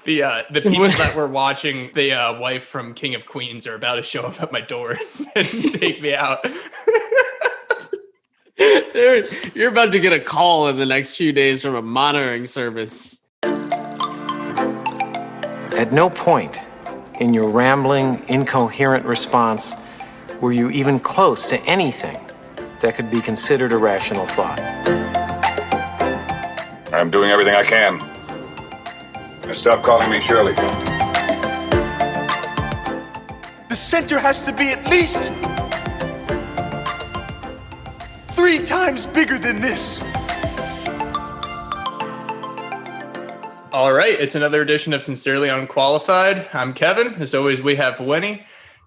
The people that were watching the wife from King of Queens are about to show up at my door and take me out. You're about to get a call in the next few days from a monitoring service. At no point in your rambling, incoherent response were you even close to anything that could be considered a rational thought. I'm doing everything I can. Now stop calling me Shirley. The center has to be at least 3 times bigger than this. All right, it's another edition of Sincerely Unqualified. I'm Kevin. As always, we have Wini.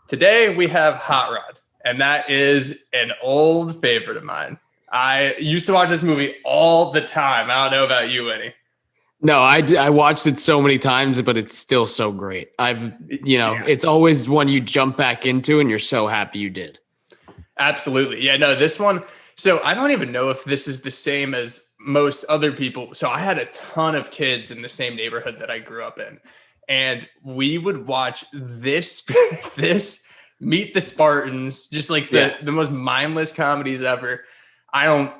Today, we have Hot Rod, and that is an old favorite of mine. I used to watch this movie all the time. I don't know about you, Wini. No, I watched it so many times, but it's still so great. It's always one you jump back into, and you're so happy you did. Absolutely. Yeah, no, this one. So I don't even know if this is the same as most other people. So I had a ton of kids in the same neighborhood that I grew up in. And we would watch this Meet the Spartans, just like the most mindless comedies ever. I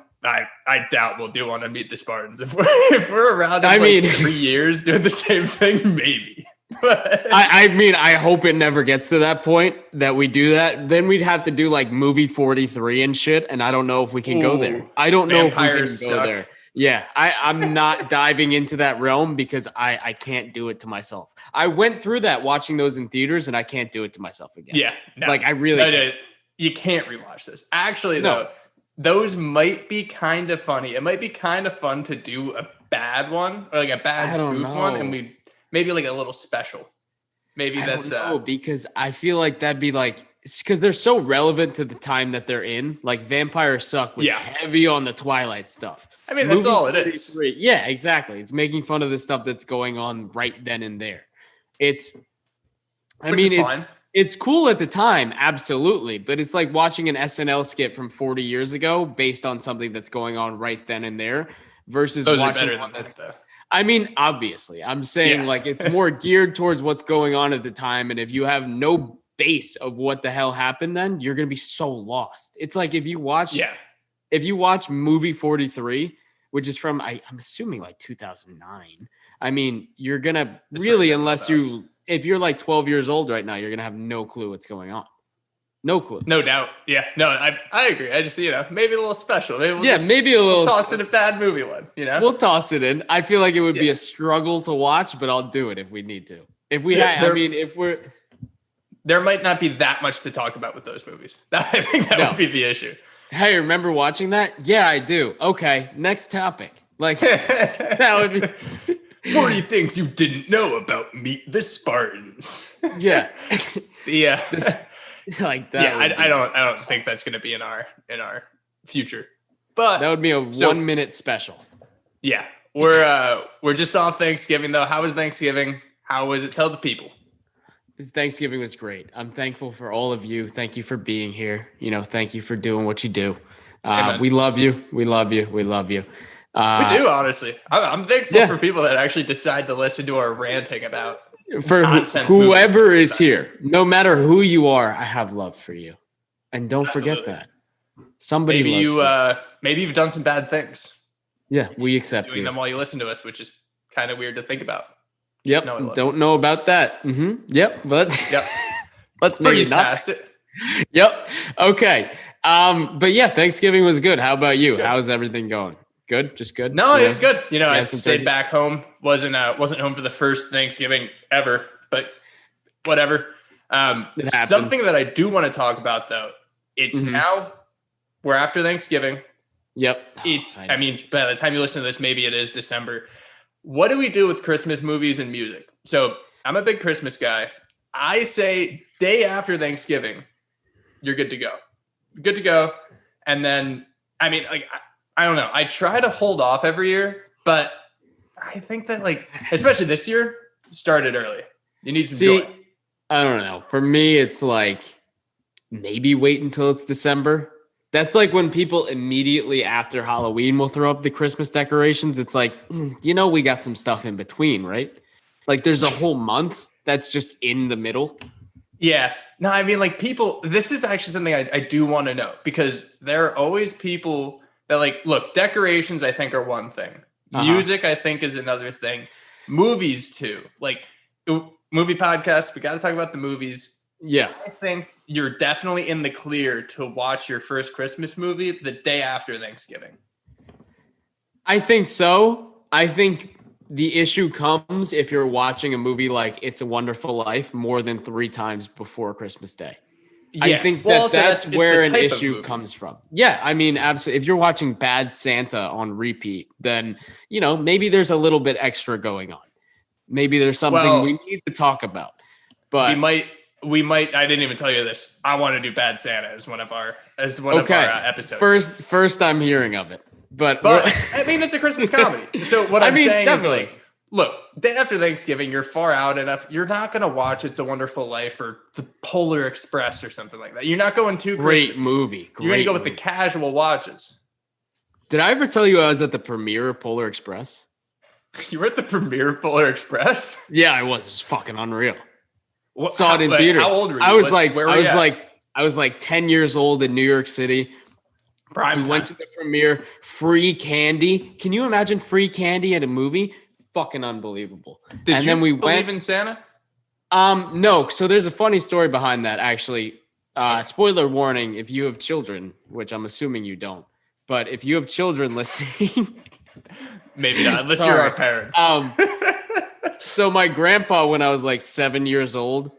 doubt we'll do one on Meet the Spartans. If we're around in 3 years doing the same thing, maybe. But I hope it never gets to that point that we do that. Then we'd have to do like movie 43 and shit. And I don't know if we can go there. I don't know if we can go there. Yeah, I'm not diving into that realm because I can't do it to myself. I went through that watching those in theaters and I can't do it to myself again. Yeah. No, I really can't. You can't rewatch this. Actually, though, those might be kind of funny. It might be kind of fun to do a bad one or like a bad spoof one, and we maybe like a little special. Maybe that's because I feel like that'd be like, because they're so relevant to the time that they're in. Like Vampire Suck was heavy on the Twilight stuff. I mean, that's all it is. Yeah, exactly. It's making fun of the stuff that's going on right then and there. It's cool at the time, absolutely. But it's like watching an SNL skit from 40 years ago based on something that's going on right then and there versus watching one that's though. I mean, obviously, I'm saying like it's more geared towards what's going on at the time. And if you have no base of what the hell happened, then you're going to be so lost. It's like if you watch movie 43, which is from, I'm assuming like 2009. I mean, you're going to really, if you're like 12 years old right now, you're going to have no clue what's going on. No clue. No doubt. Yeah. No, I agree. I just, maybe a little special. Maybe we'll toss in a bad movie one, We'll toss it in. I feel like it would be a struggle to watch, but I'll do it if we need to. There might not be that much to talk about with those movies. I think that would be the issue. Hey, remember watching that? Yeah, I do. Okay, next topic. Like, that would be... 40 things you didn't know about Meet the Spartans. Yeah. Like that. Yeah, I don't think that's going to be in our future. But that would be a 1 minute special. Yeah. We're just off Thanksgiving though. How was Thanksgiving? How was it? Tell the people. Thanksgiving was great. I'm thankful for all of you. Thank you for being here. Thank you for doing what you do. We love you. We love you. We love you. We do, honestly. I'm thankful for people that actually decide to listen to our ranting about whoever is here. No matter who you are, I have love for you. And don't forget that. Somebody loves you. Maybe you've done some bad things. Yeah, we accept doing you. them while you listen to us, which is kind of weird to think about. Don't know about that. Mm-hmm. Yep. Let's maybe not. Past it. Yep. Okay. But yeah, Thanksgiving was good. How about you? Good. How's everything going? Good? Just good? No, it was good. I stayed back home. Wasn't home for the first Thanksgiving ever, but whatever. Something that I do want to talk about though. It's now we're after Thanksgiving. Yep. By the time you listen to this, maybe it is December. What do we do with Christmas movies and music? So I'm a big Christmas guy. I say day after Thanksgiving, you're good to go. Good to go. And then, I don't know. I try to hold off every year, but I think that especially this year, started early. You need some joy. I don't know. For me, it's like maybe wait until it's December. That's like when people immediately after Halloween will throw up the Christmas decorations. It's like, we got some stuff in between, right? Like there's a whole month that's just in the middle. Yeah. No, I mean, like people, this is actually something I do want to know, because there are always people that like, look, decorations, I think, are one thing. Music, I think, is another thing. Movies, too. Like movie podcasts, we got to talk about the movies. Yeah. I think you're definitely in the clear to watch your first Christmas movie the day after Thanksgiving. I think so. I think the issue comes if you're watching a movie like It's a Wonderful Life more than 3 times before Christmas Day. Yeah. I think that's where an issue comes from. Yeah, I mean, absolutely. If you're watching Bad Santa on repeat, then, maybe there's a little bit extra going on. Maybe there's something we need to talk about. But we might. I didn't even tell you this. I want to do Bad Santa as one of our episodes. First I'm hearing of it. But I mean, it's a Christmas comedy. So what I'm saying definitely. Is, like, look, day after Thanksgiving, you're far out enough. You're not going to watch It's a Wonderful Life or The Polar Express or something like that. You're not going too Great movie. You're going to go with the casual watches. Did I ever tell you I was at the premiere of Polar Express? You were at the premiere of Polar Express? Yeah, I was. It was fucking unreal. Saw it in theaters. How old were you? I was like 10 years old in New York City. We went to the premiere. Free candy. Can you imagine free candy at a movie? Fucking unbelievable. Did you believe in Santa? No. So there's a funny story behind that, actually. Spoiler warning, if you have children, which I'm assuming you don't, but if you have children listening, maybe not, unless you're our parents. So my grandpa, when I was like 7 years old,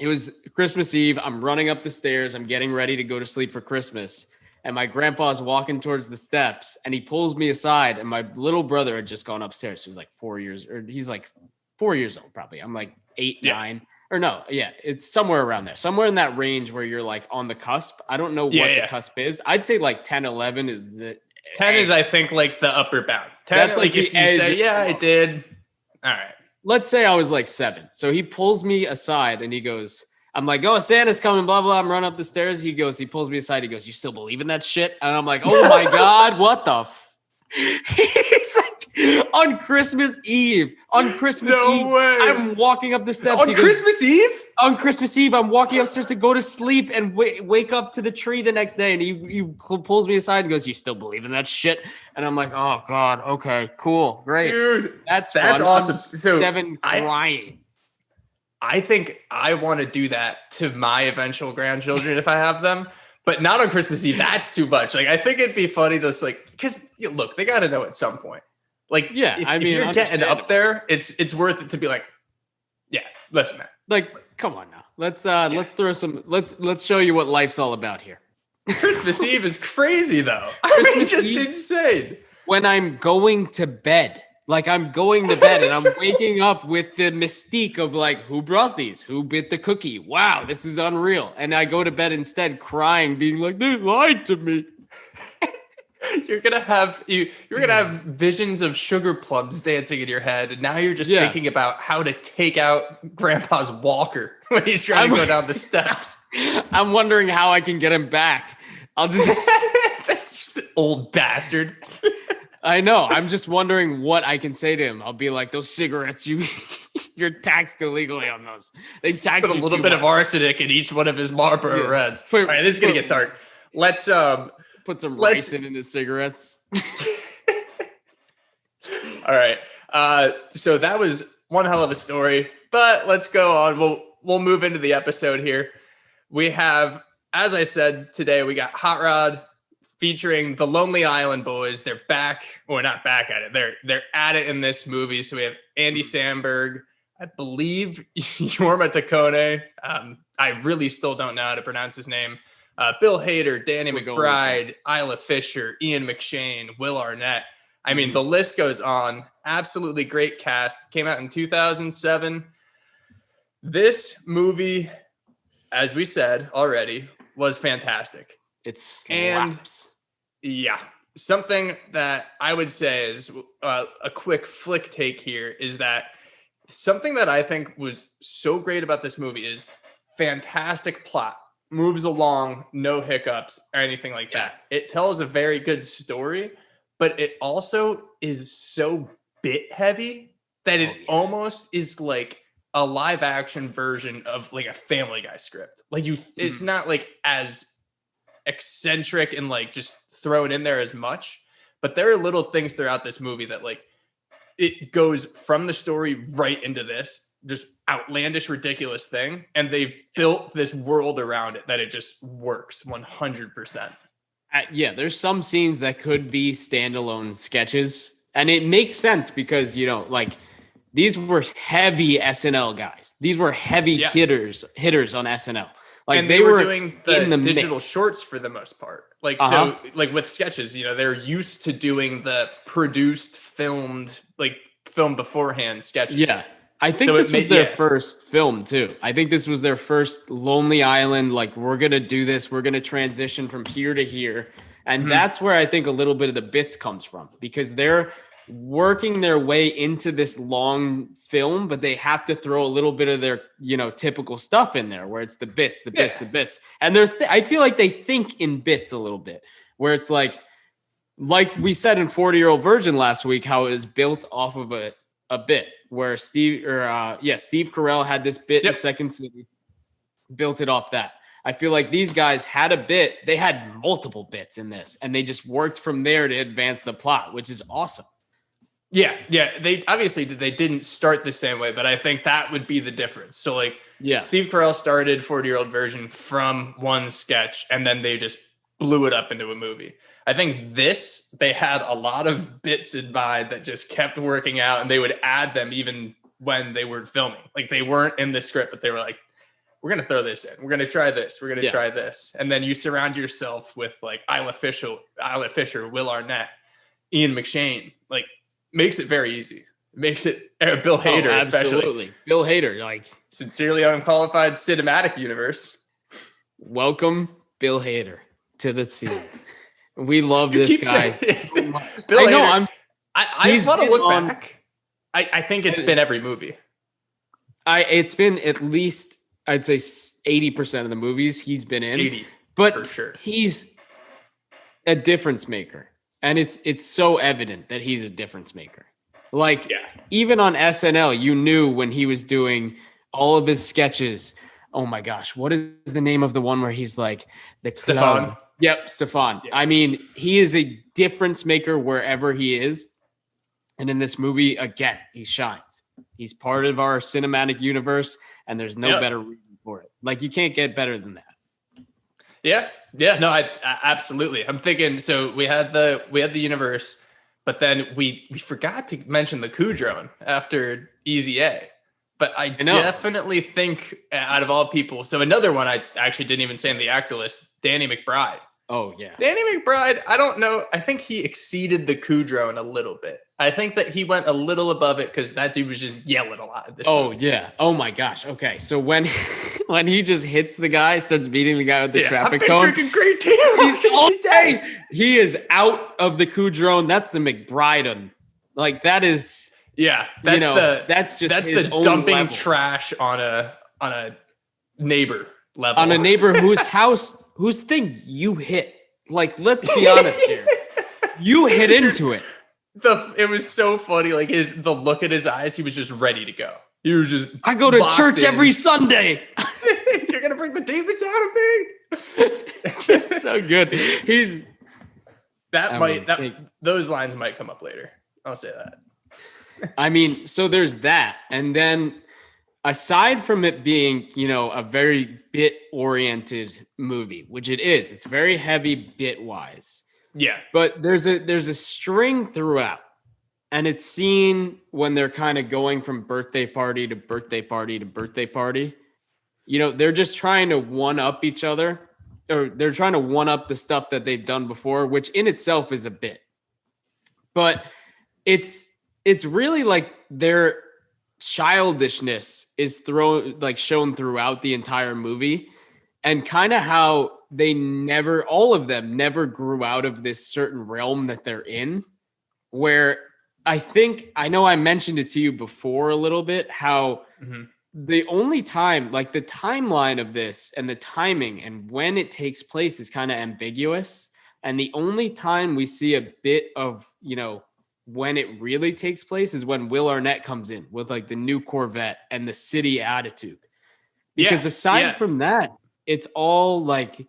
it was Christmas Eve. I'm running up the stairs. I'm getting ready to go to sleep for Christmas. And my grandpa's walking towards the steps, and he pulls me aside. And my little brother had just gone upstairs. He was like 4 years, or he's like 4 years old, probably. I'm like 8, 9, or no, yeah, it's somewhere around there, somewhere in that range where you're like on the cusp. I don't know what the cusp is. I'd say like 10, 11 is the 10 is, I think, like the upper bound. 10, that's like if you say, yeah, I did. All right. Let's say I was like 7. So he pulls me aside and he goes, I'm like, oh, Santa's coming, blah, blah. I'm running up the stairs. He pulls me aside. He goes, you still believe in that shit? And I'm like, oh my God, what the He's like, on Christmas Eve. On Christmas Eve. Way. I'm walking up the steps. On Christmas Eve? On Christmas Eve, I'm walking upstairs to go to sleep and wake up to the tree the next day. And he pulls me aside and goes, you still believe in that shit? And I'm like, oh God, okay, cool, great. Dude, that's awesome. So 7 crying. I think I want to do that to my eventual grandchildren if I have them, but not on Christmas Eve. That's too much. Like, I think it'd be funny just like, because look, they got to know at some point. Like, yeah, if you're getting up there, it's worth it to be like, yeah, listen, man. Like, come on now. Let's show you what life's all about here. Christmas Eve is crazy though. Christmas just Eve, insane. When I'm going to bed. Like I'm going to bed and I'm waking up with the mystique of like, who brought these? Who bit the cookie? Wow, this is unreal. And I go to bed instead crying, being like, they lied to me. You're gonna have visions of sugar plums dancing in your head, and now you're just thinking about how to take out Grandpa's walker when he's trying to go down the steps. I'm wondering how I can get him back. I'll just that's old bastard. I know. I'm just wondering what I can say to him. I'll be like, those cigarettes, you're taxed illegally on those. They tax put a little bit of arsenic in each one of his Marlboro Reds. All right, this is gonna get dark. Let's put some ricin in his cigarettes. All right. So that was one hell of a story, but let's go on. We'll move into the episode here. We have, as I said today, we got Hot Rod featuring the Lonely Island Boys. They're back, or not back at it. They're at it in this movie. So we have Andy Samberg, I believe Jorma Taccone. I really still don't know how to pronounce his name. Bill Hader, Danny McBride, Isla Fisher, Ian McShane, Will Arnett. I mean, the list goes on. Absolutely great cast. Came out in 2007. This movie, as we said already, was fantastic. It slaps. Yeah. Something that I would say is a quick flick take here is that something that I think was so great about this movie is fantastic plot. Moves along, no hiccups or anything like that. It tells a very good story, but it also is so bit heavy that it almost is like a live action version of like a Family Guy script. Like it's not like as eccentric and like just throw it in there as much, but there are little things throughout this movie that like it goes from the story right into this just outlandish, ridiculous thing. And they've built this world around it that it just works 100%. Yeah, there's some scenes that could be standalone sketches, and it makes sense because, you know, like these were heavy SNL guys. These were heavy hitters on SNL. Like and they were doing the digital shorts for the most part. Like, so like with sketches, you know, they're used to doing the produced, filmed, like film beforehand sketches. Yeah. I think this was their first film too. I think this was their first Lonely Island. Like, we're going to do this. We're going to transition from here to here. And that's where I think a little bit of the bits comes from, because they're working their way into this long film, but they have to throw a little bit of their, you know, typical stuff in there where it's the bits. And I feel like they think in bits a little bit, where it's like we said in 40-Year-Old Virgin last week, how it was built off of a bit where Steve Carell had this bit in Second City, built it off that. I feel like these guys had a bit. They had multiple bits in this, and they just worked from there to advance the plot, which is awesome. Yeah. They obviously didn't start the same way, but I think that would be the difference. So like, Steve Carell started 40-Year-Old Virgin from one sketch, and then they just blew it up into a movie. I think they had a lot of bits in mind that just kept working out, and they would add them even when they were filming. Like, they weren't in the script, but they were like, we're going to throw this in. We're going to try this. We're going to try this. And then you surround yourself with like Isla Fisher, Will Arnett, Ian McShane. Like, makes it very easy. Makes it Bill Hader, especially. Bill Hader, like Sincerely Unqualified Cinematic Universe. Welcome, Bill Hader, to the scene. We love this guy so much. Bill Hader, I want to look back. I think it's been every movie. It's been at least, I'd say 80% of the movies he's been in. 80, but for sure. He's a difference maker. And it's so evident that he's a difference maker. Like, even on SNL, you knew when he was doing all of his sketches. Oh my gosh, what is the name of the one where he's like the Stefan? Yep, Stefan. Yeah. I mean, he is a difference maker wherever he is. And in this movie, again, he shines. He's part of our cinematic universe, and there's no better reason for it. Like, you can't get better than that. Yeah, no, I absolutely. I'm thinking, so we had the universe, but then we forgot to mention the coup drone after Easy A. But I definitely think, out of all people, so another one I actually didn't even say in the actor list, Danny McBride. Oh, yeah. Danny McBride, I don't know. I think he exceeded the coup drone a little bit. I think that he went a little above it because that dude was just yelling a lot. Movie. Yeah. Oh, my gosh. Okay. So when he just hits the guy, starts beating the guy with the traffic cone. I've been drinking great tea all day. He is out of the coup drone. That's the McBride. Like, that is... Yeah, that's the dumping level. Trash on a neighbor level. On a neighbor whose thing you hit. Like, let's be honest here. You hit into it. It was so funny. Like, the look in his eyes, he was just ready to go. He was just I go to church every Sunday. You're gonna bring the demons out of me. Just so good. Those lines might come up later. I'll say that. I mean, so there's that. And then aside from it being, you know, a very bit-oriented movie, which it is, it's very heavy bit-wise. Yeah. But there's a string throughout. And it's seen when they're kind of going from birthday party to birthday party to birthday party. You know, they're just trying to one-up each other. Or they're trying to one-up the stuff that they've done before, which in itself is a bit. But it's really like their childishness is shown throughout the entire movie, and kind of how all of them never grew out of this certain realm that they're in, where I know I mentioned it to you before a little bit, how the only time, like the timeline of this and the timing and when it takes place is kind of ambiguous. And the only time we see a bit of, you know, when it really takes place is when Will Arnett comes in with like the new Corvette and the city attitude. Because aside from that, it's all like,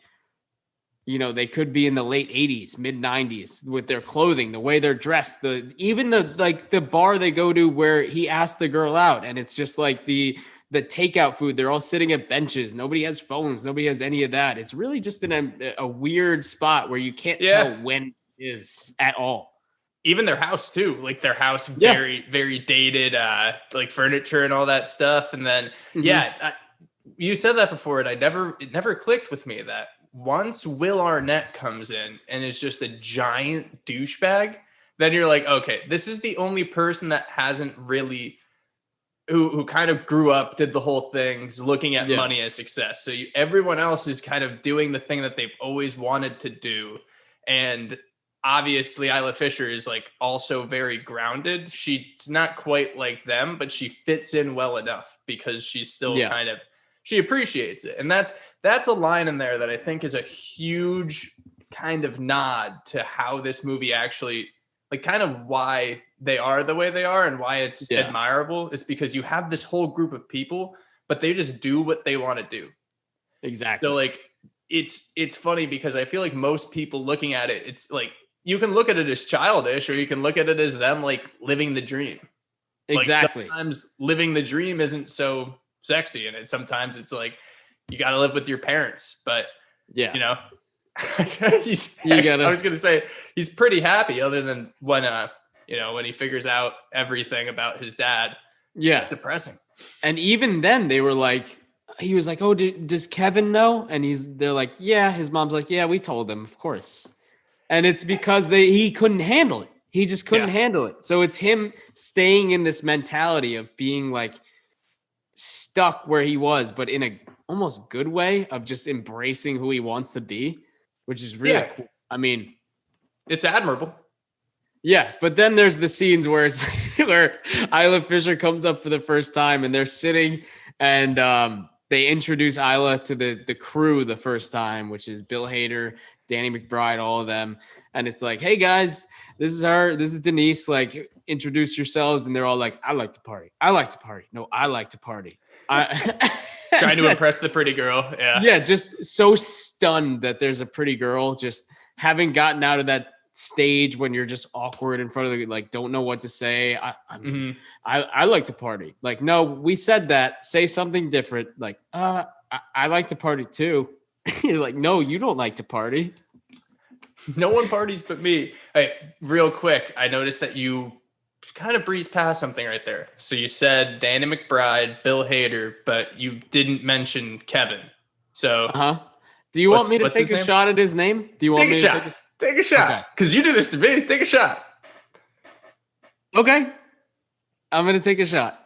you know, they could be in the late 80s, mid 90s with their clothing, the way they're dressed, even the bar they go to where he asked the girl out, and it's just like the takeout food. They're all sitting at benches. Nobody has phones. Nobody has any of that. It's really just in a weird spot where you can't tell when it is at all. Even their house too, like their house, very, very dated, like furniture and all that stuff. And then, you said that before, and it never clicked with me that once Will Arnett comes in and is just a giant douchebag, then you're like, okay, this is the only person that hasn't really, who kind of grew up, did the whole thing, is looking at money as success. So everyone else is kind of doing the thing that they've always wanted to do. And obviously Isla Fisher is like also very grounded. She's not quite like them, but she fits in well enough because she's still kind of, she appreciates it. And that's a line in there that I think is a huge kind of nod to how this movie actually, like, kind of why they are the way they are and why it's admirable, is because you have this whole group of people, but they just do what they want to do. Exactly. So like, it's funny because I feel like most people looking at it, it's like, you can look at it as childish, or you can look at it as them like living the dream. Exactly. Like sometimes living the dream isn't so sexy in it. Sometimes it's like, you got to live with your parents, but you know, I was going to say he's pretty happy, other than when, you know, when he figures out everything about his dad. Yeah. It's depressing. And even then they were like, he was like, oh, does Kevin know? And they're like, yeah. His mom's like, yeah, we told him, of course. And it's because he couldn't handle it. He just couldn't handle it. So it's him staying in this mentality of being like stuck where he was, but in a almost good way of just embracing who he wants to be, which is really cool. I mean, it's admirable. Yeah, but then there's the scenes where it's where Isla Fisher comes up for the first time and they're sitting and they introduce Isla to the crew the first time, which is Bill Hader, Danny McBride, all of them. And it's like, hey guys, this is her. This is Denise. Like, introduce yourselves. And they're all like, I like to party. I like to party. No, I like to party. Trying to impress the pretty girl. Yeah. Yeah. Just so stunned that there's a pretty girl, just having gotten out of that stage when you're just awkward in front of the, like, don't know what to say. I like to party. Like, no, we said that. Say something different. Like, I like to party too. You're like, no, you don't like to party. No one parties but me. Hey, real quick, I noticed that you kind of breezed past something right there. So you said Danny McBride, Bill Hader, but you didn't mention Kevin. So, do you want me to take a shot at his name? Do you want me to take a shot? Because you do this to me. Take a shot. Okay, I'm gonna take a shot.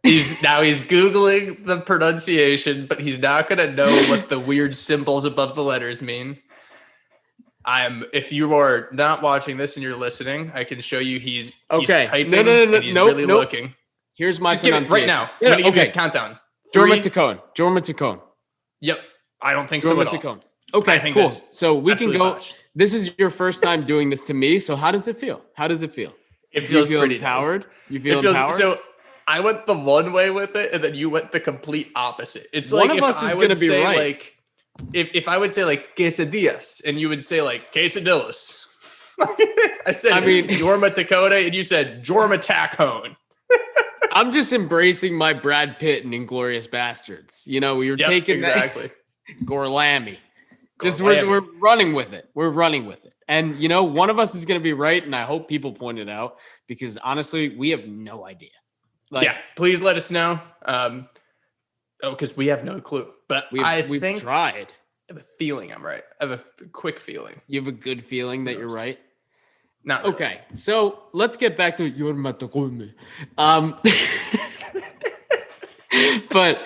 He's Googling the pronunciation, but he's not going to know what the weird symbols above the letters mean. If you are not watching this and you're listening, I can show you he's typing. No, and he's really looking. Here's my pronunciation. Give it right now. I'm going to give you a countdown. Jorma Taccone. Yep. I don't think so at all. Okay, cool. So we can go. This is your first time doing this to me. So how does it feel? It feels pretty empowered. Nice. You feel empowered? So I went the one way with it, and then you went the complete opposite. It's one like of us is going to be right. Like, if I would say like quesadillas, and you would say like quesadillas. I mean Jorma Taccone, and you said Jorma Taccone. I'm just embracing my Brad Pitt and Inglourious Bastards. You know, we were taking exactly Gorlami. Just we're running with it. We're running with it. And you know, one of us is going to be right, and I hope people point it out, because honestly, we have no idea. Like, please let us know. Because we have no clue. But we've tried. I have a feeling I'm right. I have a quick feeling. You have a good feeling that you're right? Not really. Okay, so let's get back to your Matagome. But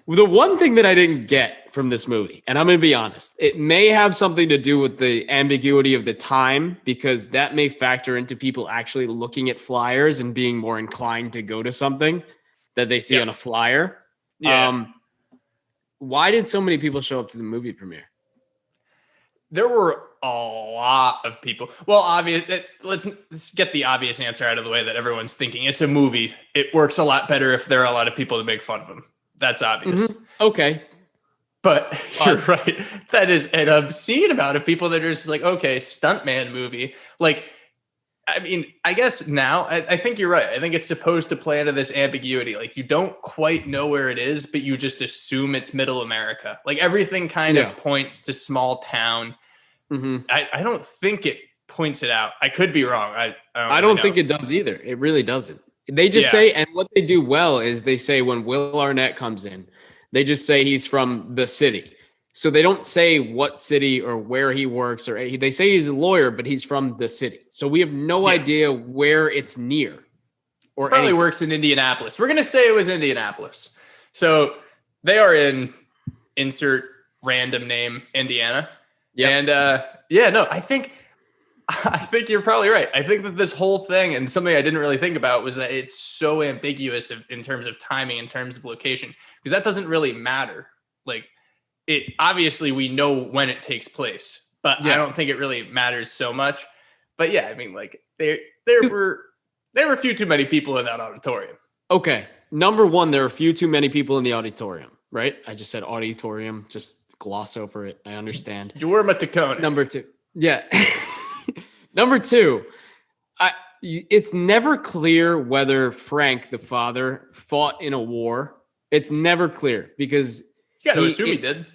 the one thing that I didn't get from this movie, and I'm going to be honest, it may have something to do with the ambiguity of the time, because that may factor into people actually looking at flyers and being more inclined to go to something that they see on a flyer. Yeah. Why did so many people show up to the movie premiere? There were a lot of people. Well, let's get the obvious answer out of the way that everyone's thinking. It's a movie. It works a lot better if there are a lot of people to make fun of him. That's obvious. Mm-hmm. Okay. But you're right. That is an obscene amount of people that are just like, okay, stuntman movie. Like, I mean, I guess now I think you're right. I think it's supposed to play into this ambiguity. Like, you don't quite know where it is, but you just assume it's middle America. Like, everything kind of points to small town. Mm-hmm. I don't think it points it out. I could be wrong. I don't think it does either. It really doesn't. They just say, and what they do well is they say when Will Arnett comes in, they just say he's from the city. So they don't say what city or where he works, or they say he's a lawyer, but he's from the city. So we have no idea where it's near. Or probably works in Indianapolis. We're going to say it was Indianapolis. So they are in insert random name, Indiana. Yep. And I think you're probably right. I think that this whole thing, and something I didn't really think about, was that it's so ambiguous in terms of timing, in terms of location, because that doesn't really matter. Like, it obviously we know when it takes place, but I don't think it really matters so much. But yeah, I mean, like there were a few too many people in that auditorium. Okay. Number one, there are a few too many people in the auditorium, right? I just said auditorium, just gloss over it. I understand. Jorma Tacone. Number two. Yeah. Number two, it's never clear whether Frank, the father, fought in a war. It's never clear because you got to assume he did.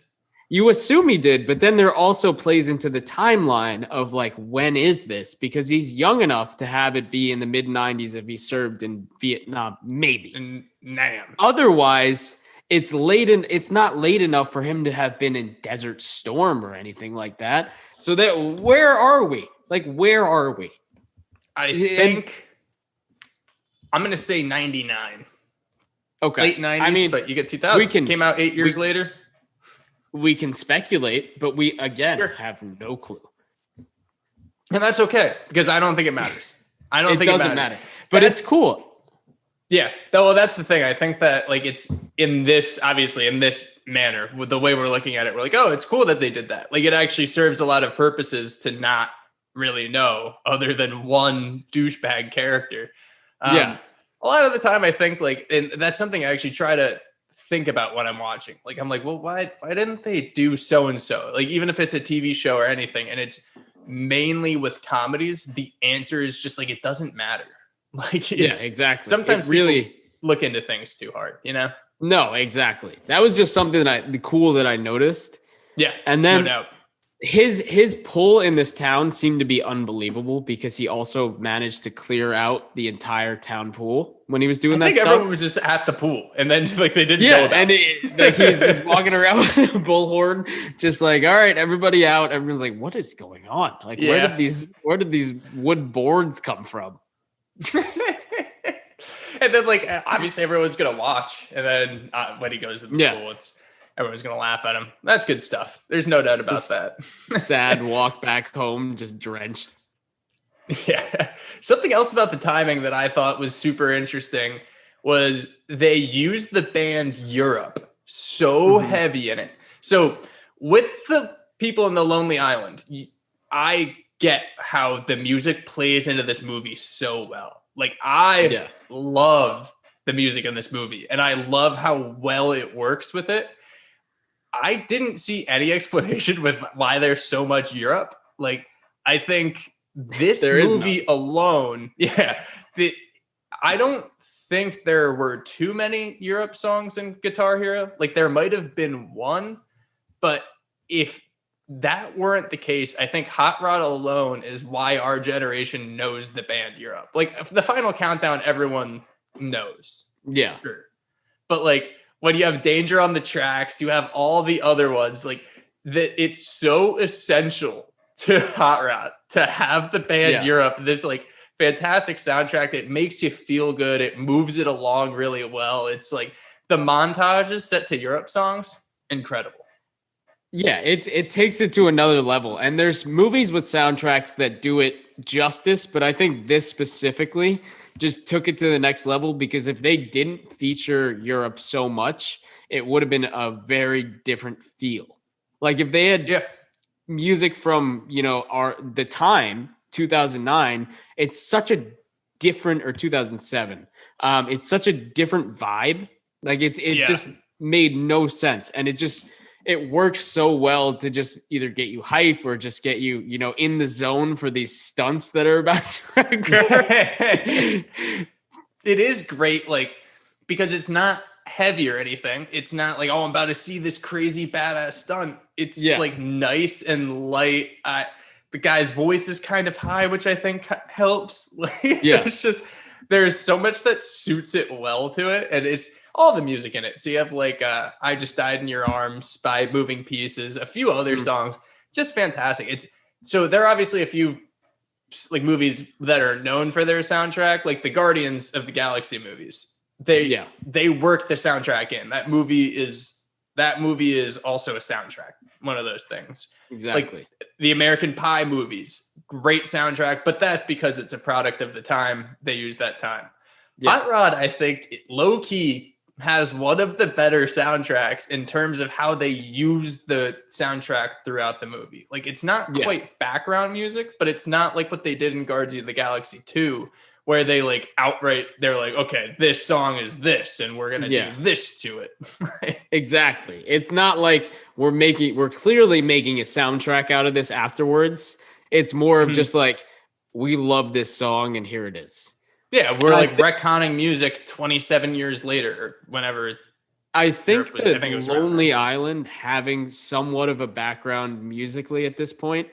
You assume he did, but then there also plays into the timeline of like, when is this? Because he's young enough to have it be in the mid 90s if he served in Vietnam, maybe. And Nam. Otherwise, it's not late enough for him to have been in Desert Storm or anything like that. So that where are we? Like, where are we? I think I'm going to say 99. Okay. Late 90s, but you get 2000. Came out 8 years later. We can speculate, but we, again, have no clue. And that's okay, because I don't think it matters. I don't think it doesn't matter. But it's cool. Yeah. Well, that's the thing. I think that, like, it's in this, obviously, in this manner, with the way we're looking at it, we're like, oh, it's cool that they did that. Like, it actually serves a lot of purposes to not really know other than one douchebag character. A lot of the time I think, like, and that's something I actually try to think about when I'm watching. Like, I'm like, well, why didn't they do so-and-so? Like, even if it's a TV show or anything, and it's mainly with comedies, the answer is just like, it doesn't matter. Like, exactly. Sometimes really look into things too hard, you know? No, exactly. That was just something that I noticed. Yeah. And then no doubt. His pull in this town seemed to be unbelievable because he also managed to clear out the entire town pool when he was doing that stuff. I think everyone was just at the pool, and then like they didn't know about and he's just walking around with a bullhorn, just like, all right, everybody out. Everyone's like, what is going on? Like, where did these wood boards come from? And then, like, obviously everyone's gonna watch, and then when he goes to the pool, everyone's going to laugh at him. That's good stuff. There's no doubt about that. Sad walk back home, just drenched. Yeah. Something else about the timing that I thought was super interesting was they used the band Europe so heavy in it. So with the people in the Lonely Island, I get how the music plays into this movie so well. Like, I love the music in this movie, and I love how well it works with it. I didn't see any explanation with why there's so much Europe. Like, I think this movie alone, I don't think there were too many Europe songs in Guitar Hero. Like, there might have been one, but if that weren't the case, I think Hot Rod alone is why our generation knows the band Europe. Like, the Final Countdown, everyone knows. Yeah. Sure. But, like, when you have Danger on the Tracks, you have all the other ones, like, that it's so essential to Hot Rod to have the band Europe, this like fantastic soundtrack that makes you feel good. It moves it along really well. It's like the montages set to Europe songs, incredible. Yeah, it takes it to another level. And there's movies with soundtracks that do it justice, but I think this specifically just took it to the next level, because if they didn't feature Europe so much, it would have been a very different feel. Like, if they had music from, the time 2009, it's such a different, or 2007. It's such a different vibe. Like it just made no sense. And it works so well to just either get you hype or just get you, in the zone for these stunts that are about to occur. It is great, like, because it's not heavy or anything. It's not like, oh, I'm about to see this crazy badass stunt. It's like nice and light. The guy's voice is kind of high, which I think helps. It's just, there's so much that suits it well to it. And it's all the music in it. So you have like I Just Died in Your Arms by Moving Pieces, a few other songs, just fantastic. So there are obviously a few like movies that are known for their soundtrack, like the Guardians of the Galaxy movies. They work the soundtrack in. That movie is also a soundtrack. One of those things. Exactly. Like the American Pie movies, great soundtrack, but that's because it's a product of the time. They use that time. Hot Rod, I think, low key has one of the better soundtracks in terms of how they use the soundtrack throughout the movie. Like it's not quite background music, but it's not like what they did in Guardians of the Galaxy 2, where they like they're like, okay, this song is this, and we're going to do this to it. Exactly. It's not like we're clearly making a soundtrack out of this afterwards. It's more of just like, we love this song and here it is. Yeah, we're like retconning music 27 years later, or whenever. I think Lonely Island having somewhat of a background musically at this point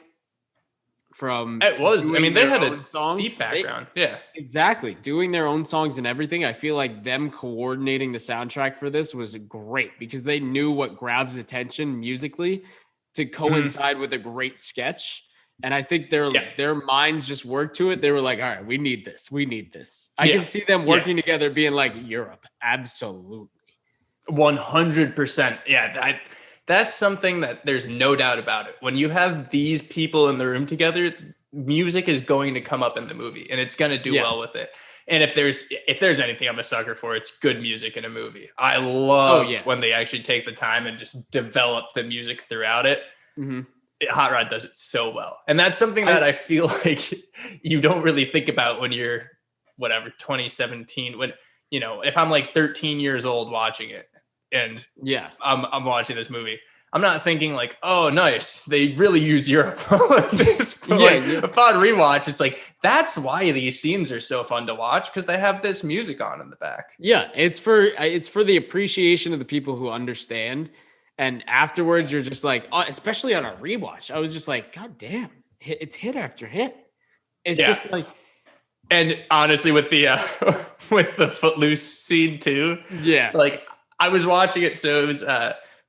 from it was. I mean, they had a songs, deep background. Exactly. Doing their own songs and everything. I feel like them coordinating the soundtrack for this was great because they knew what grabs attention musically to coincide with a great sketch. And I think their minds just worked to it. They were like, all right, we need this. We need this. I can see them working together being like, Europe. Absolutely. 100%. Yeah. That's something that there's no doubt about it. When you have these people in the room together, music is going to come up in the movie and it's going to do well with it. And if there's anything I'm a sucker for, it's good music in a movie. I love when they actually take the time and just develop the music throughout it. Mm-hmm. Hot Rod does it so well. And that's something that I feel like you don't really think about when you're 2017, when, if I'm like 13 years old watching it and I'm watching this movie, I'm not thinking like, oh, nice, they really use Europe on this. But upon rewatch, it's like, that's why these scenes are so fun to watch, because they have this music on in the back. Yeah, it's for the appreciation of the people who understand. And afterwards, you're just like, especially on a rewatch, I was just like, God damn, it's hit after hit. It's just like, and honestly, with the Footloose scene too, like I was watching it, so it was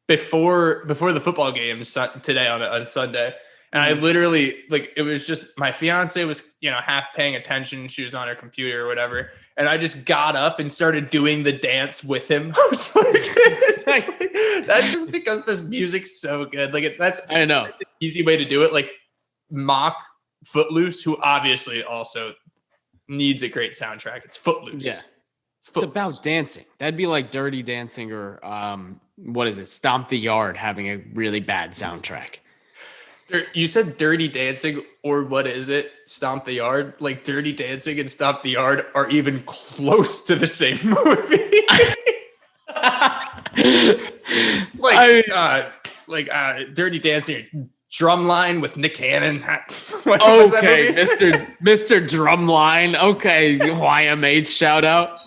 before the football games today on a Sunday, and I literally, like, it was just my fiance was half paying attention, she was on her computer or whatever, and I just got up and started doing the dance with him. I was like, that's just because this music's so good. Like I know an easy way to do it. Like mock Footloose, who obviously also needs a great soundtrack. It's Footloose. Yeah, it's about dancing. That'd be like Dirty Dancing or what is it? Stomp the Yard having a really bad soundtrack. You said Dirty Dancing, or what is it? Stomp the Yard. Like Dirty Dancing and Stomp the Yard are even close to the same movie. Dirty Dancing, Drumline with Nick Cannon. Okay, Mr. Drumline. Okay, YMH shout out.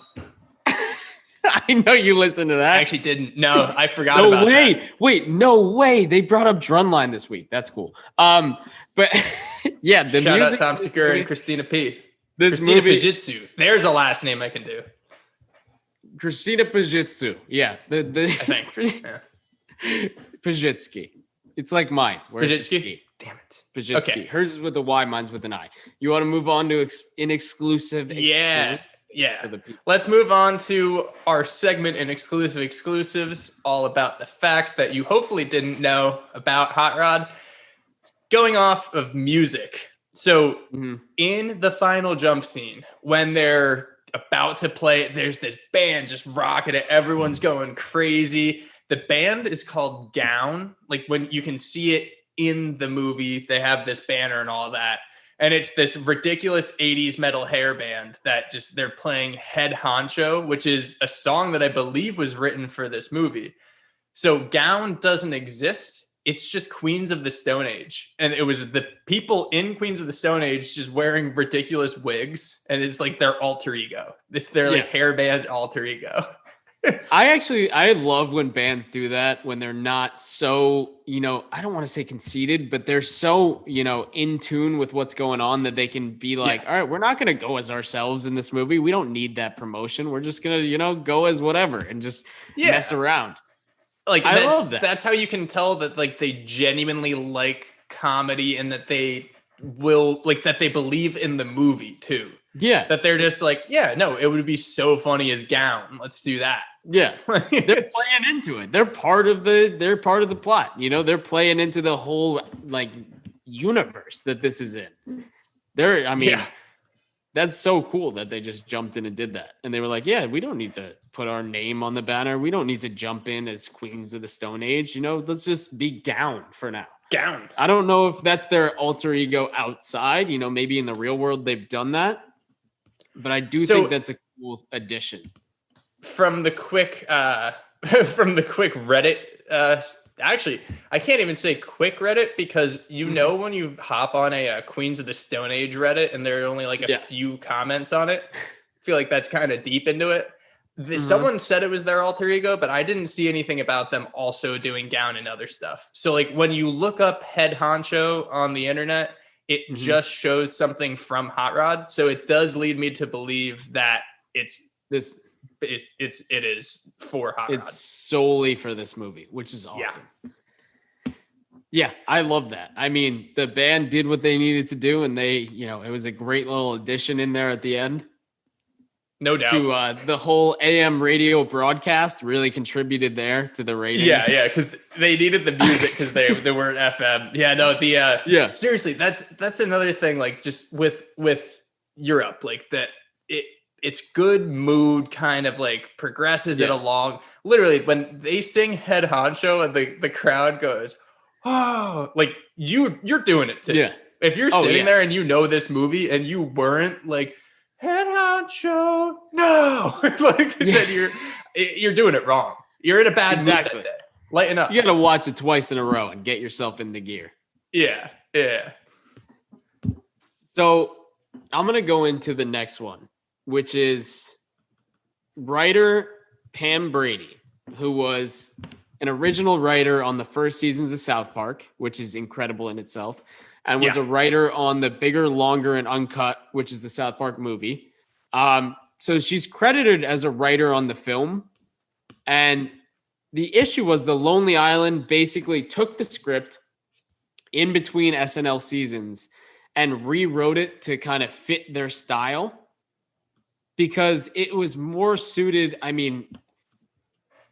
I know you listen to that. I actually didn't. No, I forgot about that. Wait, no way. They brought up Drumline this week. That's cool. But yeah, the shout music. Out Tom Segura and Christina P. Christina Pajitsu. There's a last name I can do. Christina Pajitsu. Yeah, I think. Pajitsky. It's like mine. Pajitsky. Damn it. Pajitsky. Okay. Hers is with a Y. Mine's with an I. You want to move on to Inexclusive? Yeah. Let's move on to our segment in Exclusives, all about the facts that you hopefully didn't know about Hot Rod. Going off of music. So in the final jump scene, when they're about to play, there's this band just rocking it. Everyone's going crazy. The band is called Gown. Like when you can see it in the movie. They have this banner and all that. And it's this ridiculous 80s metal hair band that just they're playing Head Honcho, which is a song that I believe was written for this movie. So Gown doesn't exist. It's just Queens of the Stone Age. And it was the people in Queens of the Stone Age just wearing ridiculous wigs. And it's like their alter ego. It's their like hair band alter ego. I love when bands do that, when they're not so, I don't want to say conceited, but they're so, in tune with what's going on that they can be like, all right, we're not going to go as ourselves in this movie. We don't need that promotion. We're just going to, go as whatever and just mess around. Like, I love that. That's how you can tell that like they genuinely like comedy and that they will like that they believe in the movie too. Yeah. That they're just like, it would be so funny as Gown. Let's do that. Yeah. They're playing into it. They're part of the plot. They're playing into the whole like universe that this is in. That's so cool that they just jumped in and did that. And they were like, we don't need to put our name on the banner. We don't need to jump in as Queens of the Stone Age. Let's just be Gown for now. Gown. I don't know if that's their alter ego outside. Maybe in the real world they've done that. But I do think that's a cool addition. From the quick Reddit, actually, I can't even say quick Reddit because when you hop on a Queens of the Stone Age Reddit and there are only like a few comments on it, I feel like that's kind of deep into it. Someone said it was their alter ego, but I didn't see anything about them also doing Gown and other stuff. So like when you look up Head Honcho on the internet, it just shows something from Hot Rod. So it does lead me to believe that it is for Hot Rod. It's solely for this movie, which is awesome. Yeah, I love that. I mean, the band did what they needed to do, and they, it was a great little addition in there at the end. No doubt. To the whole AM radio broadcast really contributed there to the ratings. Yeah, because they needed the music because they weren't FM. Yeah, no, seriously, that's another thing. Like just with Europe, like that it's good mood kind of like progresses it along. Literally, when they sing Head Honcho and the crowd goes, oh, like you're doing it too. Yeah. If you're sitting there and this movie and you weren't like Head Honcho, no, then you're doing it wrong. You're in a bad mood that day. Lighten up. You got to watch it twice in a row and get yourself in the gear. Yeah. So I'm gonna go into the next one, which is writer Pam Brady, who was an original writer on the first seasons of South Park, which is incredible in itself, and was a writer on the Bigger, Longer, and Uncut, which is the South Park movie. So she's credited as a writer on the film. And the issue was the Lonely Island basically took the script in between SNL seasons and rewrote it to kind of fit their style because it was more suited. I mean,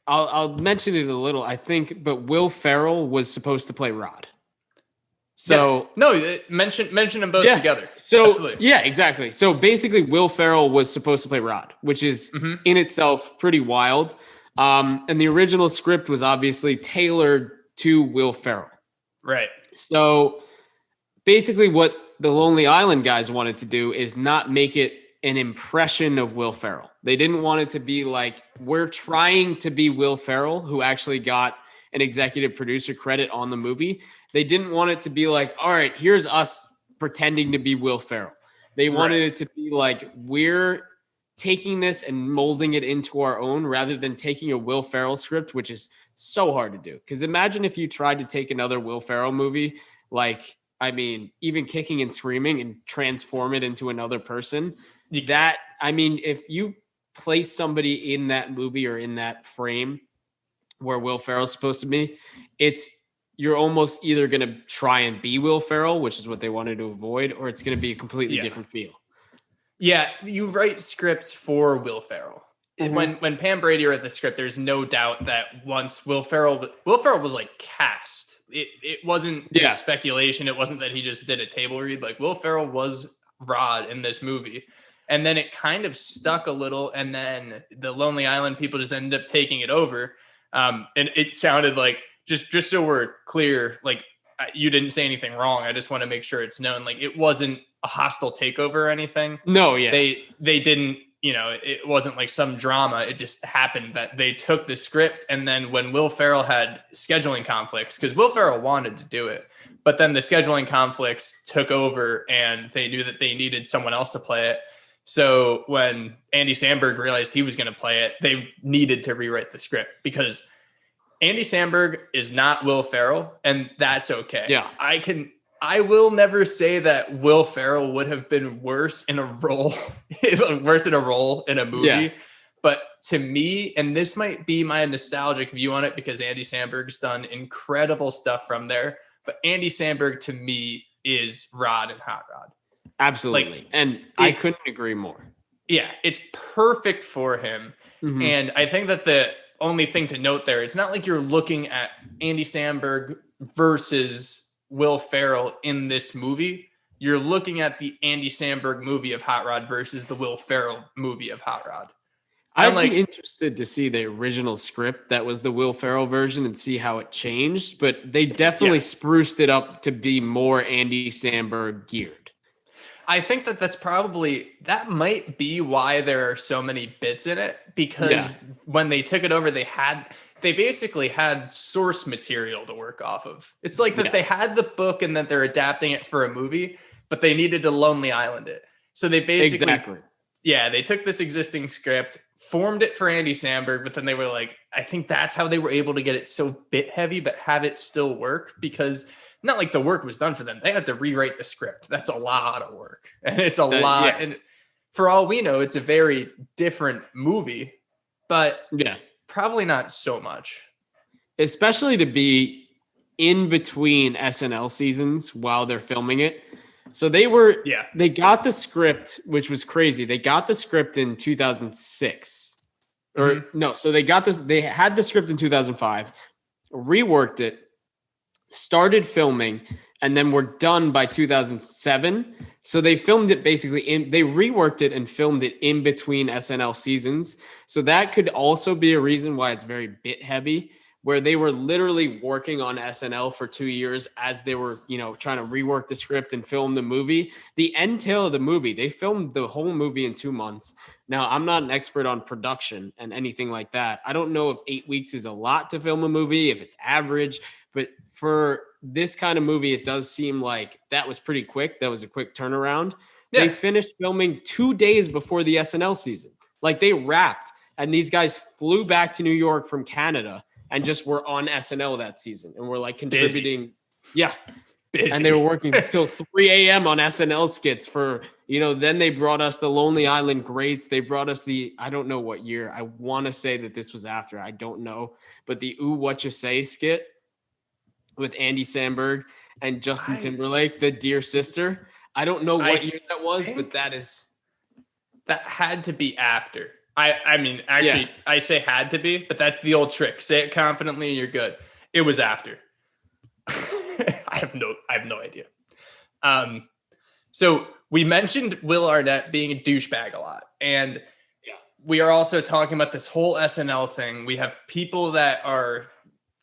I'll mention it a little, I think, but Will Ferrell was supposed to play Rod. So mention them both together. So absolutely. Yeah, exactly. So basically Will Ferrell was supposed to play Rod, which is in itself pretty wild. And the original script was obviously tailored to Will Ferrell. Right. So basically what the Lonely Island guys wanted to do is not make it an impression of Will Ferrell. They didn't want it to be like, we're trying to be Will Ferrell, who actually got an executive producer credit on the movie. They didn't want it to be like, all right, here's us pretending to be Will Ferrell. They wanted it to be like, we're taking this and molding it into our own rather than taking a Will Ferrell script, which is so hard to do. Because imagine if you tried to take another Will Ferrell movie, like, I mean, even Kicking and Screaming and transform it into another person. That, I mean, if you place somebody in that movie or in that frame where Will Ferrell's supposed to be, you're almost either going to try and be Will Ferrell, which is what they wanted to avoid, or it's going to be a completely different feel. Yeah, you write scripts for Will Ferrell. When Pam Brady wrote the script, there's no doubt that once Will Ferrell was like cast. It wasn't just speculation. It wasn't that he just did a table read. Like Will Ferrell was Rod in this movie. And then it kind of stuck a little. And then the Lonely Island people just ended up taking it over. And it sounded like, just so we're clear, like you didn't say anything wrong. I just want to make sure it's known. Like, it wasn't a hostile takeover or anything. No, yeah. They didn't, it wasn't like some drama. It just happened that they took the script, and then when Will Ferrell had scheduling conflicts, because Will Ferrell wanted to do it, but then the scheduling conflicts took over and they knew that they needed someone else to play it. So when Andy Samberg realized he was going to play it, they needed to rewrite the script, because Andy Samberg is not Will Ferrell, and that's okay. Yeah. I will never say that Will Ferrell would have been worse in a role in a movie. Yeah. But to me, and this might be my nostalgic view on it because Andy Samberg's done incredible stuff from there, but Andy Samberg to me is Rod and Hot Rod. Absolutely. And I couldn't agree more. Yeah, it's perfect for him. Mm-hmm. And I think that the only thing to note there, it's not like you're looking at Andy Samberg versus Will Ferrell in this movie. You're looking at the Andy Samberg movie of Hot Rod versus the Will Ferrell movie of Hot Rod. I'd be interested to see the original script that was the Will Ferrell version and see how it changed, but they definitely spruced it up to be more Andy Samberg geared. I think that might be why there are so many bits in it, because when they took it over, they basically had source material to work off of. It's like that they had the book and that they're adapting it for a movie, but they needed to Lonely Island it. So they basically, they took this existing script, formed it for Andy Samberg, but then they were like, I think that's how they were able to get it so bit heavy, but have it still work, because not like the work was done for them. They had to rewrite the script. That's a lot of work. And it's a lot. Yeah. And for all we know, it's a very different movie, but probably not so much. Especially to be in between SNL seasons while they're filming it. So they got the script, which was crazy. They got the script in 2006. They had the script in 2005, reworked it, started filming, and then were done by 2007. So they filmed it basically they reworked it and filmed it in between SNL seasons. So that could also be a reason why it's very bit heavy, where they were literally working on SNL for 2 years as they were, trying to rework the script and film the movie. The end tail of the movie, they filmed the whole movie in 2 months. Now, I'm not an expert on production and anything like that. I don't know if 8 weeks is a lot to film a movie, if it's average, but for this kind of movie, it does seem like that was pretty quick. That was a quick turnaround. Yeah. They finished filming 2 days before the SNL season. Like, they wrapped, and these guys flew back to New York from Canada and just were on SNL that season and were like contributing. Busy. Yeah. Busy. And they were working till 3 a.m. on SNL skits for, then they brought us the Lonely Island Greats. They brought us I don't know what year. I want to say that this was after. I don't know. But the Ooh, What You Say skit with Andy Samberg and Justin Timberlake, the Dear Sister. I don't know what year that was, but that had to be after. I mean, actually, I say had to be, but that's the old trick. Say it confidently and you're good. It was after. I have no idea. So we mentioned Will Arnett being a douchebag a lot. And we are also talking about this whole SNL thing. We have people that are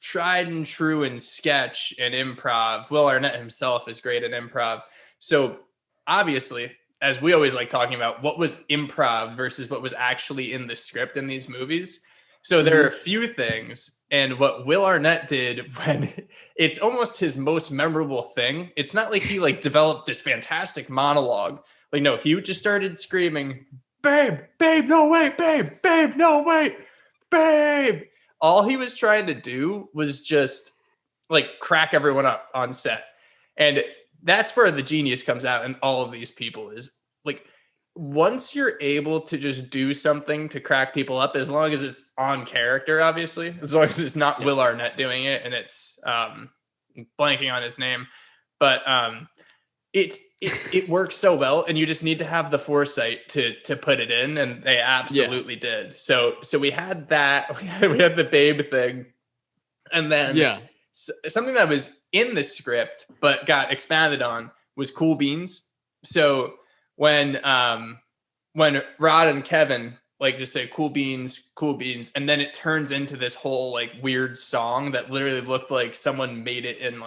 tried and true in sketch and improv. Will Arnett himself is great at improv. So obviously, as we always like talking about, what was improv versus what was actually in the script in these movies. So there are a few things, and what Will Arnett did when it's almost his most memorable thing. It's not like he developed this fantastic monologue. No, he just started screaming, "Babe, babe, no wait, babe, babe, no wait, babe." All he was trying to do was just crack everyone up on set. And that's where the genius comes out in all of these people is once you're able to just do something to crack people up, as long as it's on character, obviously, as long as it's not Will Arnett doing it and it's blanking on his name, but it works so well, and you just need to have the foresight to put it in, and they absolutely did. So we had that, we had the babe thing, and then something that was in the script but got expanded on was Cool Beans. So when Rod and Kevin just say cool beans, and then it turns into this whole weird song that literally looked like someone made it in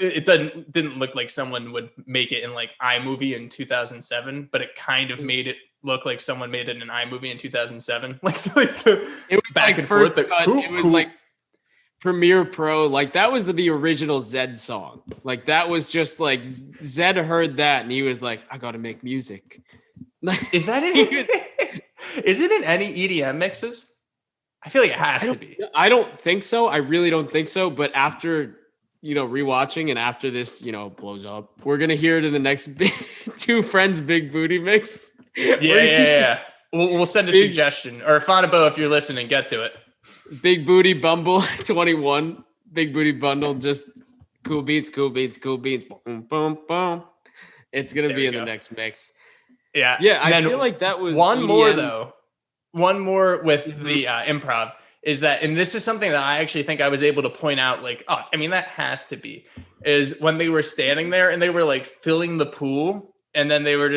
it didn't look like someone would make it in like iMovie in 2007, but it kind of made it look like someone made it in iMovie in 2007. It was back like and first forth. Cut, it was like Premiere Pro. Like that was the original Zed song. Like that was just like Zed heard that and he was like, I got to make music. Is that it? Is it in any EDM mixes? I feel like it has to be. I don't think so. I really don't think so. But after, rewatching and after this, blows up, we're going to hear it in the next Two Friends Big Booty mix. Yeah. We'll send a suggestion. Or Fonabo, if you're listening, get to it. Big Booty Bumble 21. Big Booty Bundle. Just cool beats. Boom, boom, boom. It's going to be in the next mix. Yeah. Yeah, I feel like that was one EDM. More, though. One more with the improv is that, and this is something that I actually think I was able to point out, like, that has to be, is when they were standing there and they were like filling the pool and then they were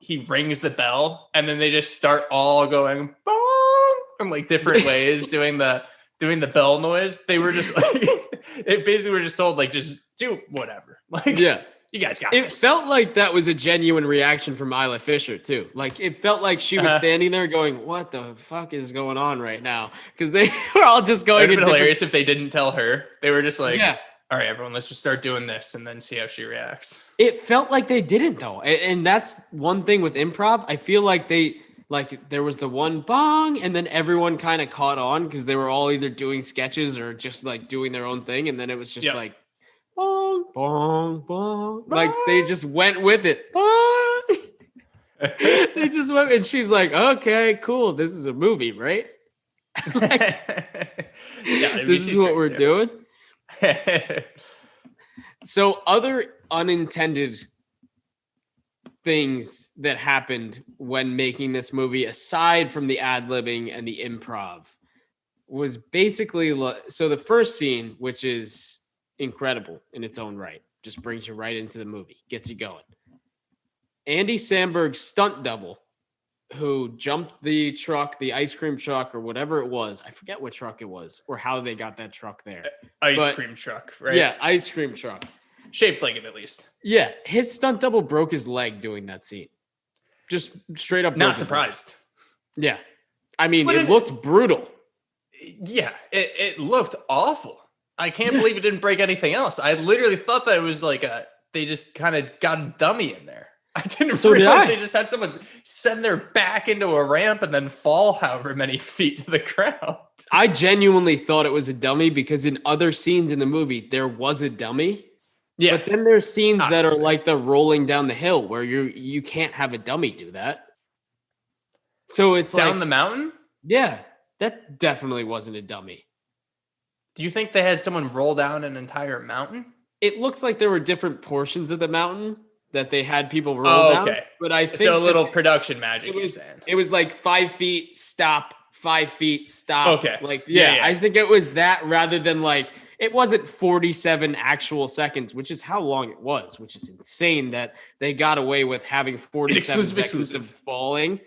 he rings the bell and then they just start all going boom from like different ways doing the bell noise. They were just like, it basically were just told like, just do whatever. Like, yeah. You guys got it. Felt like that was a genuine reaction from Isla Fisher too. Like it felt like she was standing there going, "What the fuck is going on right now?" Because they were all just going. It would have been hilarious if they didn't tell her. They were just like, "All right, everyone, let's just start doing this and then see how she reacts." It felt like they didn't though, and that's one thing with improv. I feel like there was the one bong, and then everyone kind of caught on because they were all either doing sketches or just like doing their own thing, and then it was just like. Bong, bong, bong. Like they just went with it. They just went, and she's like, "Okay, cool. This is a movie, right?" This is what we're doing. So, other unintended things that happened when making this movie, aside from the ad-libbing and the improv, was basically so the first scene, which is incredible in its own right, just brings you right into the movie, gets you going. Andy Samberg's stunt double, who jumped the truck, the ice cream truck or whatever it was, I forget what truck it was or how they got that truck there. Ice cream truck, right? Yeah, ice cream truck. Shaped like it at least. Yeah, his stunt double broke his leg doing that scene. Just straight up. Not surprised. Yeah, I mean, it looked brutal. Yeah, it looked awful. I can't believe it didn't break anything else. I literally thought that it was like they just kind of got a dummy in there. I didn't realize they just had someone send their back into a ramp and then fall however many feet to the ground. I genuinely thought it was a dummy because in other scenes in the movie, there was a dummy. Yeah. But then there's scenes that are like the rolling down the hill where you can't have a dummy do that. So it's down the mountain? Yeah, that definitely wasn't a dummy. Do you think they had someone roll down an entire mountain? It looks like there were different portions of the mountain that they had people roll down. Okay. But I think so a little production magic. It was like 5 feet, stop, 5 feet, stop. Okay. Like, yeah, I think it was that rather than like, it wasn't 47 actual seconds, which is how long it was, which is insane that they got away with having 47 seconds of falling,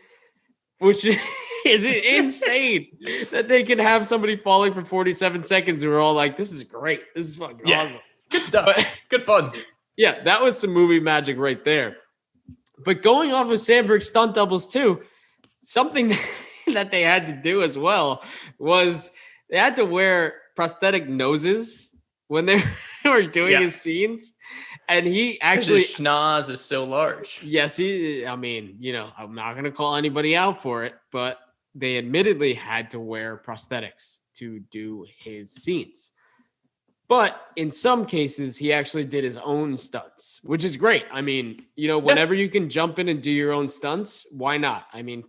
which is insane that they can have somebody falling for 47 seconds who are all like, this is great. This is fucking awesome. Good stuff. Good fun. Yeah, that was some movie magic right there. But going off of Sandberg's stunt doubles too, something that they had to do as well was they had to wear prosthetic noses when they were doing his scenes. And he actually... His schnoz is so large. Yes, I'm not going to call anybody out for it, but they admittedly had to wear prosthetics to do his scenes. But in some cases, he actually did his own stunts, which is great. I mean, whenever you can jump in and do your own stunts, why not? I mean,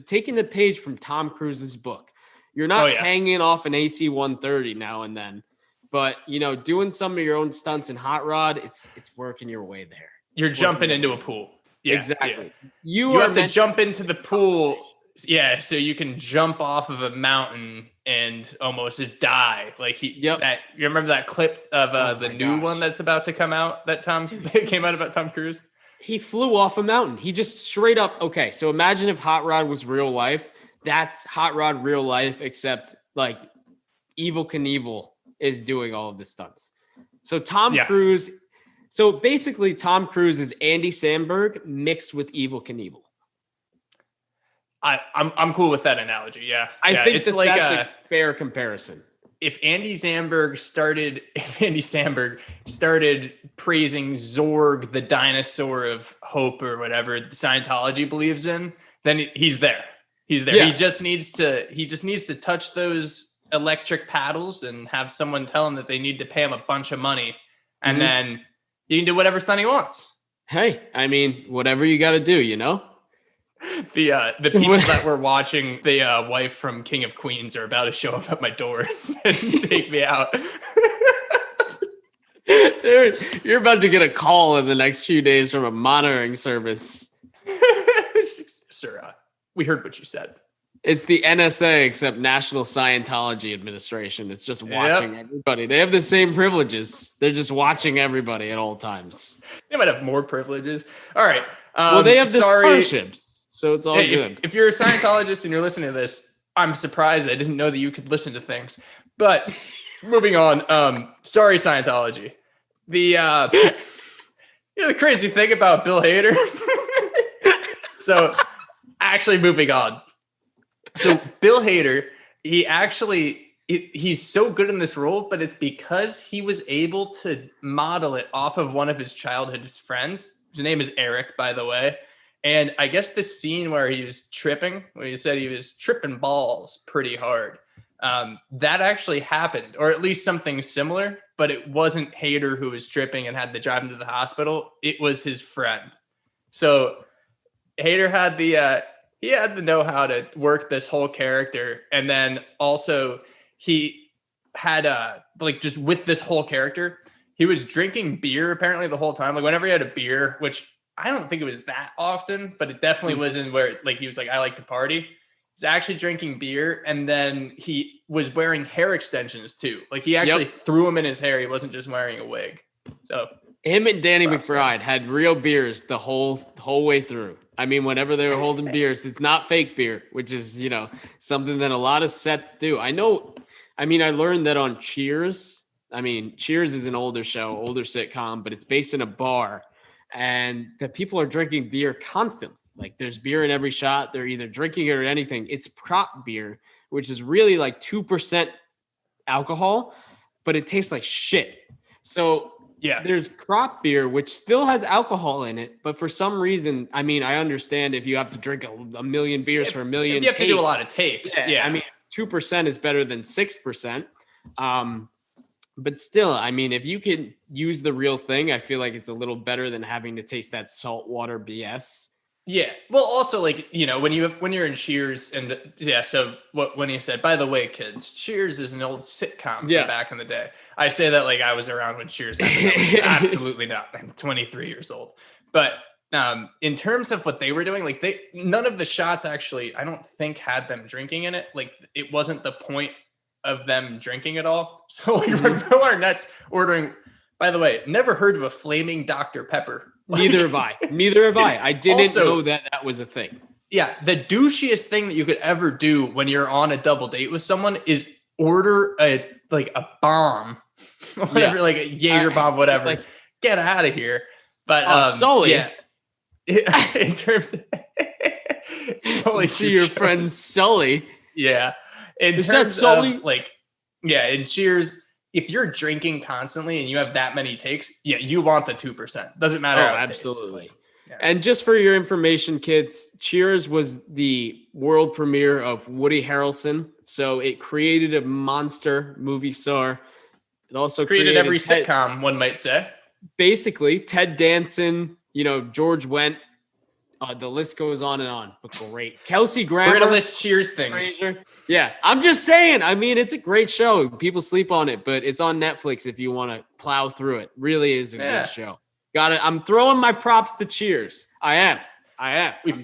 taking the page from Tom Cruise's book. You're not hanging off an AC-130 now and then, but doing some of your own stunts in Hot Rod, it's working your way there. You're jumping into a pool. Yeah, exactly. Yeah. You have to jump into the pool. Yeah, so you can jump off of a mountain and almost die. Like you remember that clip of the new one that's about to come out that came out about Tom Cruise? He flew off a mountain. He just straight up. Okay, so imagine if Hot Rod was real life. That's Hot Rod real life, except like Evel Knievel is doing all of the stunts. So Tom Cruise. So basically, Tom Cruise is Andy Samberg mixed with Evel Knievel. I'm cool with that analogy. Yeah, I think it's that's a fair comparison. If Andy Samberg started praising Zorg, the dinosaur of hope or whatever Scientology believes in, then he's there. He's there. Yeah. He just needs to touch those electric paddles and have someone tell him that they need to pay him a bunch of money, and then he can do whatever stunt he wants. Hey, I mean, whatever you got to do, you know. The people that were watching the wife from King of Queens are about to show up at my door and take me out. You're about to get a call in the next few days from a monitoring service. Sir, we heard what you said. It's the NSA, except National Scientology Administration. It's just watching everybody. They have the same privileges. They're just watching everybody at all times. They might have more privileges. All right. Well, they have the starships. So it's all good. If you're a Scientologist and you're listening to this, I'm surprised. I didn't know that you could listen to things. But moving on. Sorry, Scientology. The crazy thing about Bill Hader. So actually moving on. So Bill Hader, he's so good in this role, but it's because he was able to model it off of one of his childhood friends. His name is Eric, by the way. And I guess this scene where he was tripping, where he said he was tripping balls pretty hard, that actually happened, or at least something similar, but it wasn't Hader who was tripping and had to drive him to the hospital. It was his friend. So Hader had he had the know-how to work this whole character. And then also he had just with this whole character, he was drinking beer apparently the whole time. Like whenever he had a beer, which I don't think it was that often, but it definitely wasn't where like he was like, I like to party. He's actually drinking beer, and then he was wearing hair extensions too. Like he actually threw them in his hair. He wasn't just wearing a wig. So him and Danny McBride had real beers the whole way through. I mean, whenever they were holding beers, it's not fake beer, which is, something that a lot of sets do. I learned that on Cheers. I mean, Cheers is an older sitcom, but it's based in a bar. And that people are drinking beer constantly. Like there's beer in every shot. They're either drinking it or anything. It's prop beer, which is really like 2% alcohol, but it tastes like shit. So there's prop beer, which still has alcohol in it. But for some reason, I mean, I understand if you have to drink a million beers for a million you have to do a lot of takes. Yeah. I mean, 2% is better than 6%. But still, I mean, if you can use the real thing, I feel like it's a little better than having to taste that saltwater BS. Yeah. Well, also like, when you're in Cheers and so when he said, by the way, kids, Cheers is an old sitcom from back in the day. I say that like I was around when Cheers happened. Absolutely not. I'm 23 years old. But in terms of what they were doing, like none of the shots actually, I don't think had them drinking in it. Like it wasn't the point of them drinking it all. So like when Bill Arnett's ordering, by the way, never heard of a flaming Dr. Pepper. Neither have I. I didn't know that was a thing. Yeah. The douchiest thing that you could ever do when you're on a double date with someone is order a bomb, whatever, like a Jaeger bomb, whatever. Like, get out of here. But Sully. Yeah. In terms of Sully, see your friend Sully. Yeah. In terms of in Cheers, if you're drinking constantly and you have that many takes, you want the 2%. Doesn't matter. Oh, absolutely. Yeah. And just for your information, kids, Cheers was the world premiere of Woody Harrelson. So it created a monster movie star. It also created every sitcom, one might say. Basically, Ted Danson, George Wendt. The list goes on and on, but great. Kelsey Grammer. We're going to list Cheers things. Yeah, I'm just saying. I mean, it's a great show. People sleep on it, but it's on Netflix if you want to plow through it. Really is a good show. Got it. I'm throwing my props to Cheers. I am.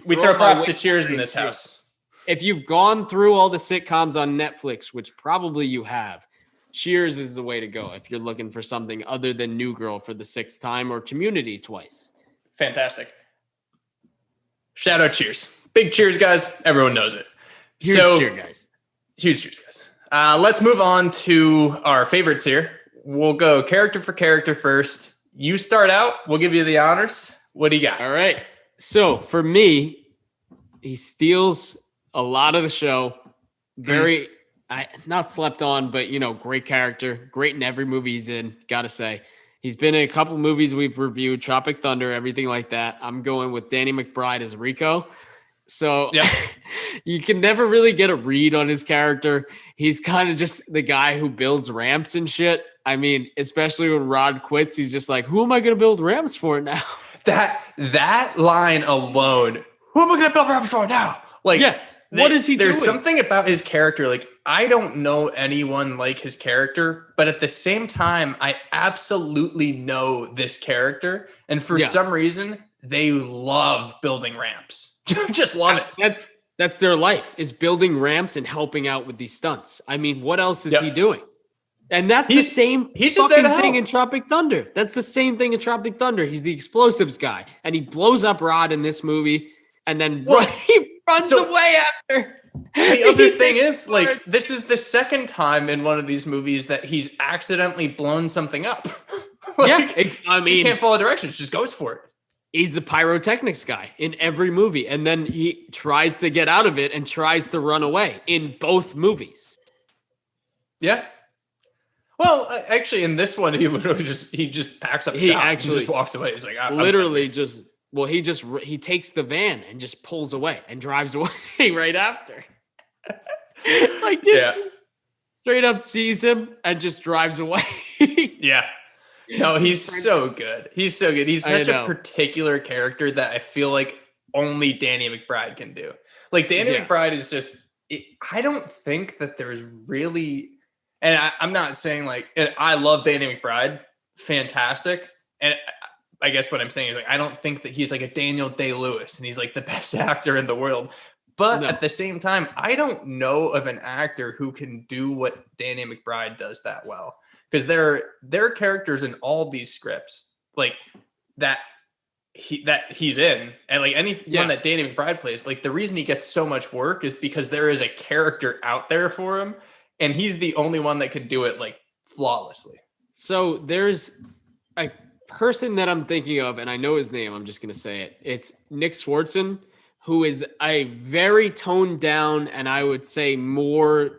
We throw props to Cheers in this house. If you've gone through all the sitcoms on Netflix, which probably you have, Cheers is the way to go if you're looking for something other than New Girl for the 6th time or Community twice. Fantastic. Shout out Cheers. Big cheers, guys. Everyone knows it. Huge cheers, guys. Huge cheers, guys. Let's move on to our favorites here. we'll go character for character first. You start out. We'll give you the honors. What do you got? All right. So for me, he steals a lot of the show. Very, not slept on, but great character. Great in every movie he's in. Gotta say, he's been in a couple movies we've reviewed, Tropic Thunder, everything like that. I'm going with Danny McBride as Rico. So you can never really get a read on his character. He's kind of just the guy who builds ramps and shit. I mean, especially when Rod quits, he's just like, who am I going to build ramps for now? That line alone, who am I going to build ramps for now? Like, what is he doing? There's something about his character. Like, I don't know anyone like his character, but at the same time, I absolutely know this character. And for some reason, they love building ramps. Just love it. That's their life, is building ramps and helping out with these stunts. I mean, what else is he doing? And that's the same thing in Tropic Thunder. That's the same thing in Tropic Thunder. He's the explosives guy, and he blows up Rod in this movie, and then he runs away after. The other thing is, like, this is the second time in one of these movies that he's accidentally blown something up. I mean, he can't follow directions; just goes for it. He's the pyrotechnics guy in every movie, and then he tries to get out of it and tries to run away in both movies. Yeah. Well, actually, in this one, he literally just packs up shop and just walks away. He's like, he takes the van and just pulls away and drives away right after. Straight up sees him and just drives away. Yeah. No, he's so good. He's so good. He's such a particular character that I feel like only Danny McBride can do. Like, Danny McBride is just, I don't think that there's really, and I'm not saying like, I love Danny McBride, fantastic. And I guess what I'm saying is, like, I don't think that he's like a Daniel Day-Lewis and he's like the best actor in the world. But at the same time, I don't know of an actor who can do what Danny McBride does that well. Because there are characters in all these scripts like that he's in, and like anyone that Danny McBride plays, like the reason he gets so much work is because there is a character out there for him, and he's the only one that can do it like flawlessly. So there's a person that I'm thinking of, and I know his name. I'm just gonna say it. It's Nick Swartzen, who is a very toned down, and I would say more.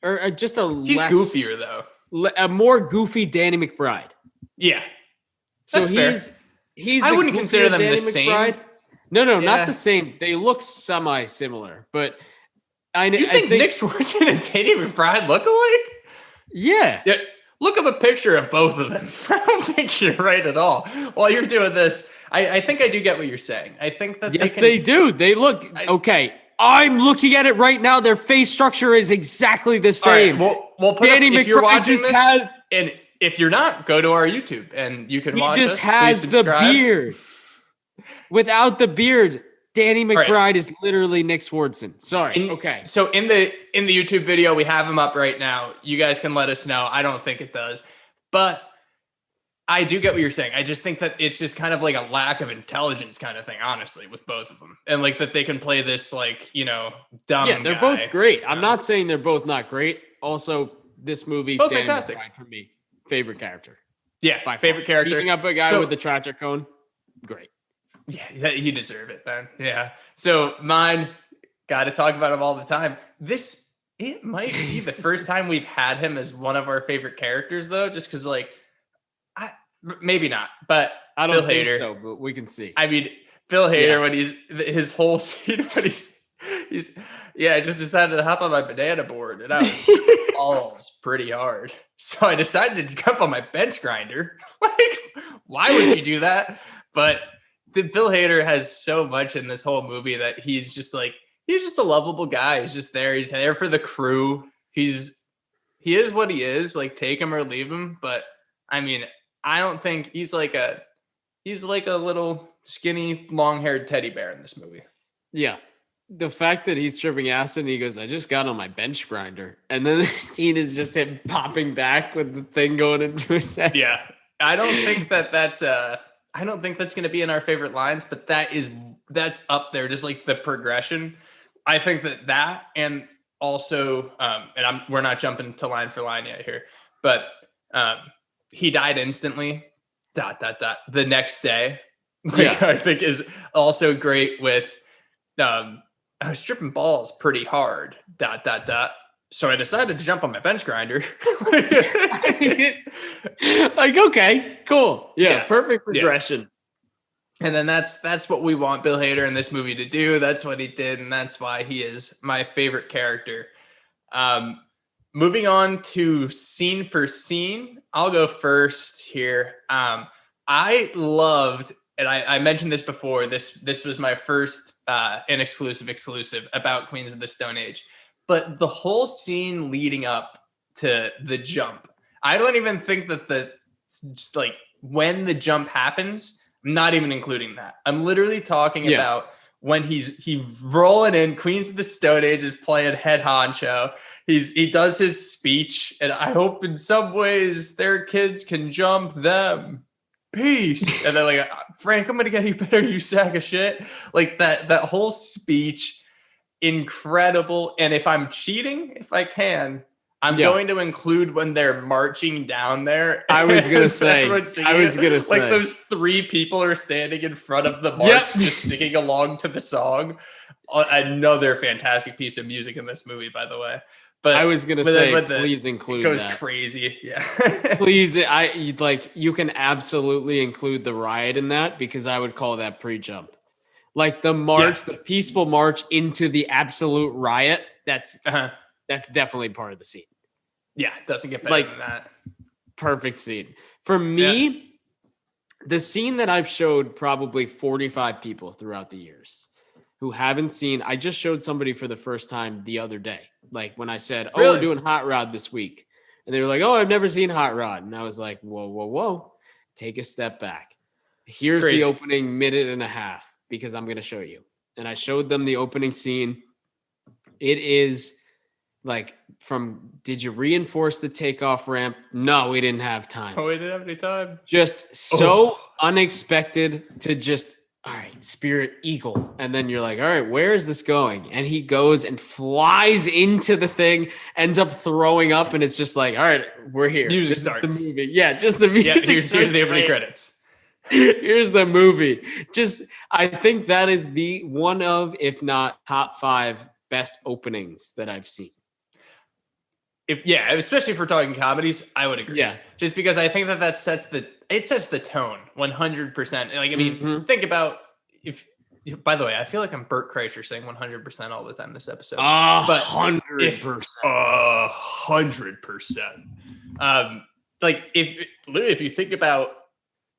Or just he's goofier though. A more goofy Danny McBride. Yeah. That's fair. He's I wouldn't consider them Danny the McBride. Same. No, not the same. They look semi-similar, but I think Nick Swartzen and Danny McBride look alike? Yeah. Look up a picture of both of them. I don't think you're right at all. While you're doing this, I think I do get what you're saying. I think that they do. They look okay. I'm looking at it right now. Their face structure is exactly the same. Right, we'll put Danny up, if McBride you're watching just this, and if you're not, go to our YouTube and you can watch us. He just has the beard. Without the beard, Danny McBride is literally Nick Swartzen. Sorry. Okay. So in the YouTube video, we have him up right now. You guys can let us know. I don't think it does, but I do get what you're saying. I just think that it's just kind of like a lack of intelligence kind of thing, honestly, with both of them. And like that they can play this like, dumb Yeah, they're both great. I'm not saying they're both not great. Also, this movie, both Danny fantastic. McBride for me, favorite character. Yeah, by favorite character. Beating up a guy with the tractor cone, great. Yeah, you deserve it then. Yeah. So mine, got to talk about him all the time. It might be the first time we've had him as one of our favorite characters, though, just because like, maybe not, but I don't think so, but we can see. I mean, Bill Hader, when his whole scene, when I just decided to hop on my banana board and I was balls pretty hard. So I decided to jump on my bench grinder. Like, why would you do that? But Bill Hader has so much in this whole movie that he's just a lovable guy. He's just there. He's there for the crew. He is what he is, like take him or leave him. But I mean, I don't think he's like a little skinny, long-haired teddy bear in this movie. Yeah. The fact that he's tripping acid and he goes, I just got on my bench grinder. And then the scene is just him popping back with the thing going into his head. Yeah. I don't think that's going to be in our favorite lines, but that's up there. Just like the progression. I think that and also, we're not jumping to line for line yet here, but he died instantly. ... The next day, I think is also great with. I was tripping balls pretty hard. ... So I decided to jump on my bench grinder. Like, okay, cool. Yeah, perfect progression. Yeah. And then that's what we want Bill Hader in this movie to do. That's what he did, and that's why he is my favorite character. Moving on to scene for scene, I'll go first here. I loved, and I mentioned this before, this was my first Inexclusive exclusive about Queens of the Stone Age. But the whole scene leading up to the jump, I don't even think that just like when the jump happens, I'm not even including that. I'm literally talking about when he's rolling in. Queens of the Stone Age is playing head honcho. He does his speech, and I hope in some ways their kids can jump them. Peace. And then like, Frank, I'm gonna get you better, you sack of shit. Like that whole speech. Incredible. And if I'm cheating, if I can, I'm going to include when they're marching down there. I was gonna say like those 3 people are standing in front of the march, just singing along to the song. Another fantastic piece of music in this movie, by the way. But I was gonna say, please include that. It goes crazy. Yeah. Please, you can absolutely include the riot in that, because I would call that pre-jump. Like the march, the peaceful march into the absolute riot. That's definitely part of the scene. Yeah, it doesn't get better than that. Perfect scene. For me, the scene that I've showed probably 45 people throughout the years who haven't seen, I just showed somebody for the first time the other day. Like when I said, we're doing Hot Rod this week. And they were like, I've never seen Hot Rod. And I was like, whoa. Take a step back. Here's the opening minute and a half, because I'm going to show you. And I showed them the opening scene. It is like did you reinforce the takeoff ramp? No, we didn't have time. We didn't have any time. Just so unexpected to just, all right, Spirit Eagle. And then you're like, all right, where is this going? And he goes and flies into the thing, ends up throwing up. And it's just like, all right, we're here. Music starts. The movie. Yeah, just the music. Here's the opening credits. Here's the movie. I think that is the one of, if not top 5 best openings that I've seen. Especially if we're talking comedies, I would agree. Yeah. Just because I think that sets the tone 100%. Like, I mean, think about by the way, I feel like I'm Bert Kreischer saying 100% all the time this episode. 100%. 100%. Like if you think about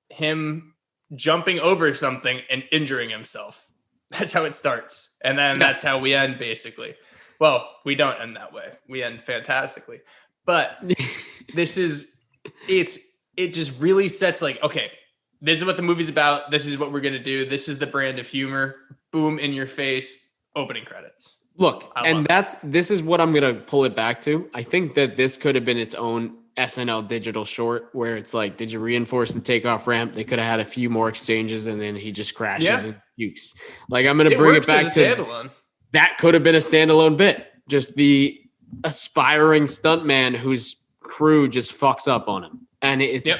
him jumping over something and injuring himself, that's how it starts. And then that's how we end, basically. Well, we don't end that way. We end fantastically. But it just really sets like, okay, this is what the movie's about. This is what we're going to do. This is the brand of humor. Boom, in your face, opening credits. Look, this is what I'm going to pull it back to. I think that this could have been its own SNL digital short, where it's like, did you reinforce the takeoff ramp? They could have had a few more exchanges, and then he just crashes and pukes. Like, I'm going to bring it back to standalone. That could have been a standalone bit. Just the aspiring stuntman whose crew just fucks up on him. And it's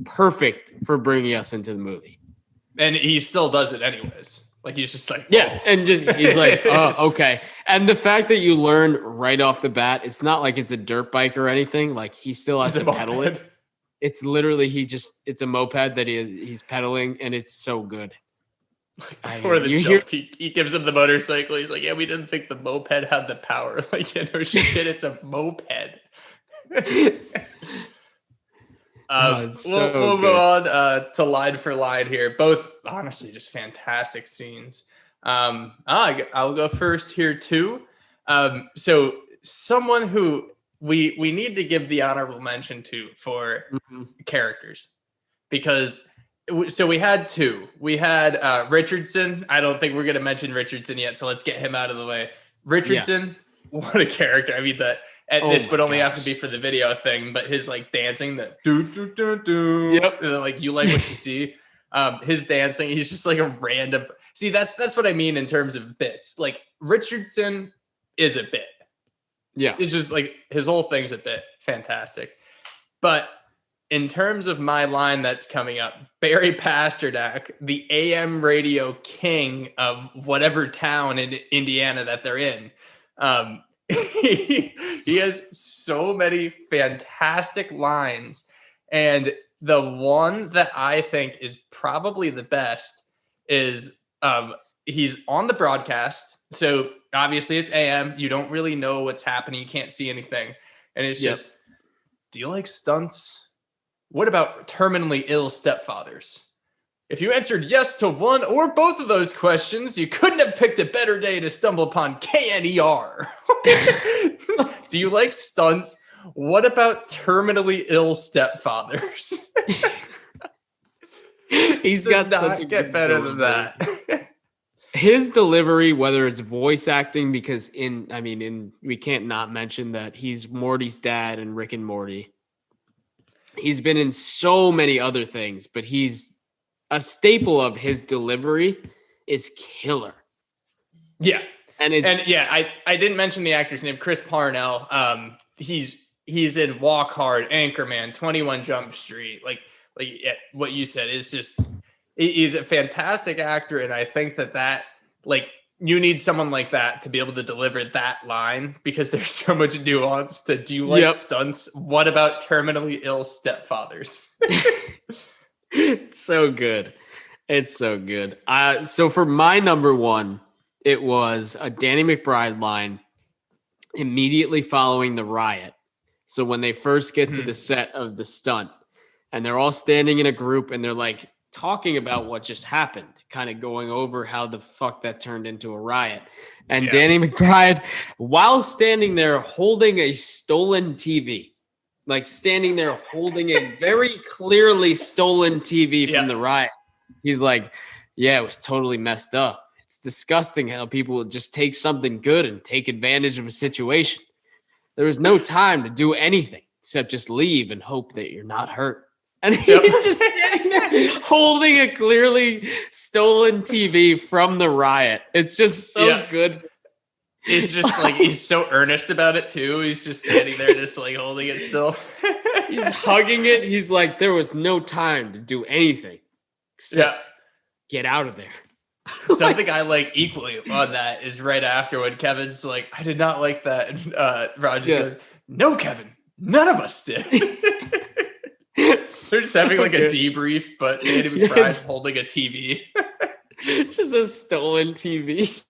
perfect for bringing us into the movie. And he still does it anyways. Like, he's just like, and he's like, oh, okay. And the fact that you learn right off the bat, it's not like it's a dirt bike or anything. Like, he still has to pedal it. It's literally, it's a moped that he's pedaling, and it's so good. Before the jump, he gives him the motorcycle. He's like, we didn't think the moped had the power. Like, no shit, it's a moped. We'll move on to line for line here. Both, honestly, just fantastic scenes. I'll go first here, too. So someone who we need to give the honorable mention to for characters, because... So we had 2. We had Richardson. I don't think we're going to mention Richardson yet, so let's get him out of the way. Richardson, what a character. I mean, this would only have to be for the video thing, but his like dancing, that do. Yep. And then, like, you like what you see. His dancing, he's just like a random. See, that's what I mean in terms of bits. Like, Richardson is a bit. Yeah. It's just like his whole thing's a bit. Fantastic. But in terms of my line that's coming up, Barry Pasternak, the AM radio king of whatever town in Indiana that they're in, he has so many fantastic lines. And the one that I think is probably the best is he's on the broadcast. So obviously it's AM. You don't really know what's happening. You can't see anything. And it's just, do you like stunts? What about terminally ill stepfathers? If you answered yes to one or both of those questions, you couldn't have picked a better day to stumble upon KNER. Do you like stunts? What about terminally ill stepfathers? He's got such a get better than that. His delivery, whether it's voice acting, because we can't not mention that he's Morty's dad in Rick and Morty. He's been in so many other things, but he's a staple of his delivery is killer. Yeah. I didn't mention the actor's name, Chris Parnell. He's in Walk Hard, Anchorman, 21 Jump Street. Like what you said is just, he's a fantastic actor. And I think that you need someone like that to be able to deliver that line, because there's so much nuance to, do you like stunts? What about terminally ill stepfathers? It's so good. It's so good. So for my number one, it was a Danny McBride line immediately following the riot. So when they first get to the set of the stunt and they're all standing in a group and they're like talking about what just happened, kind of going over how the fuck that turned into a riot. And Danny McBride, while standing there holding a stolen TV, like standing there holding a very clearly stolen TV from the riot, he's like, yeah, it was totally messed up. It's disgusting how people would just take something good and take advantage of a situation. There was no time to do anything except just leave and hope that you're not hurt. And he's just standing there holding a clearly stolen TV from the riot. It's just so good. It's just like, he's so earnest about it too. He's just standing there just like holding it still. He's hugging it. He's like, there was no time to do anything except get out of there. Something I like equally on that is right after when Kevin's like, I did not like that. And Roger goes, no, Kevin, none of us did. They're just having like a debrief, but Danny McBride's holding a TV. Just a stolen TV.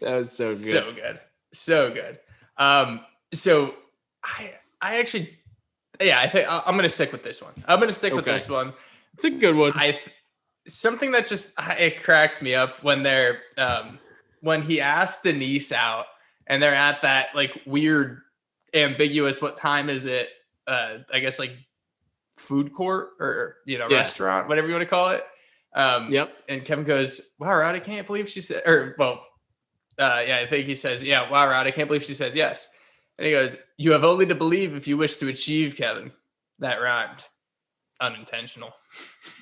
That was so good. So good. So I actually, I think I'm going to stick with this one. With this one. It's a good one. Something that just, it cracks me up when they're, when he asked Denise out and they're at that like weird, ambiguous, what time is it? I guess like food court or, restaurant, whatever you want to call it. And Kevin goes, wow, Rod, I can't believe she said, I think he says, wow, Rod, I can't believe she says yes. And he goes, you have only to believe if you wish to achieve, Kevin. That rhymed. Unintentional.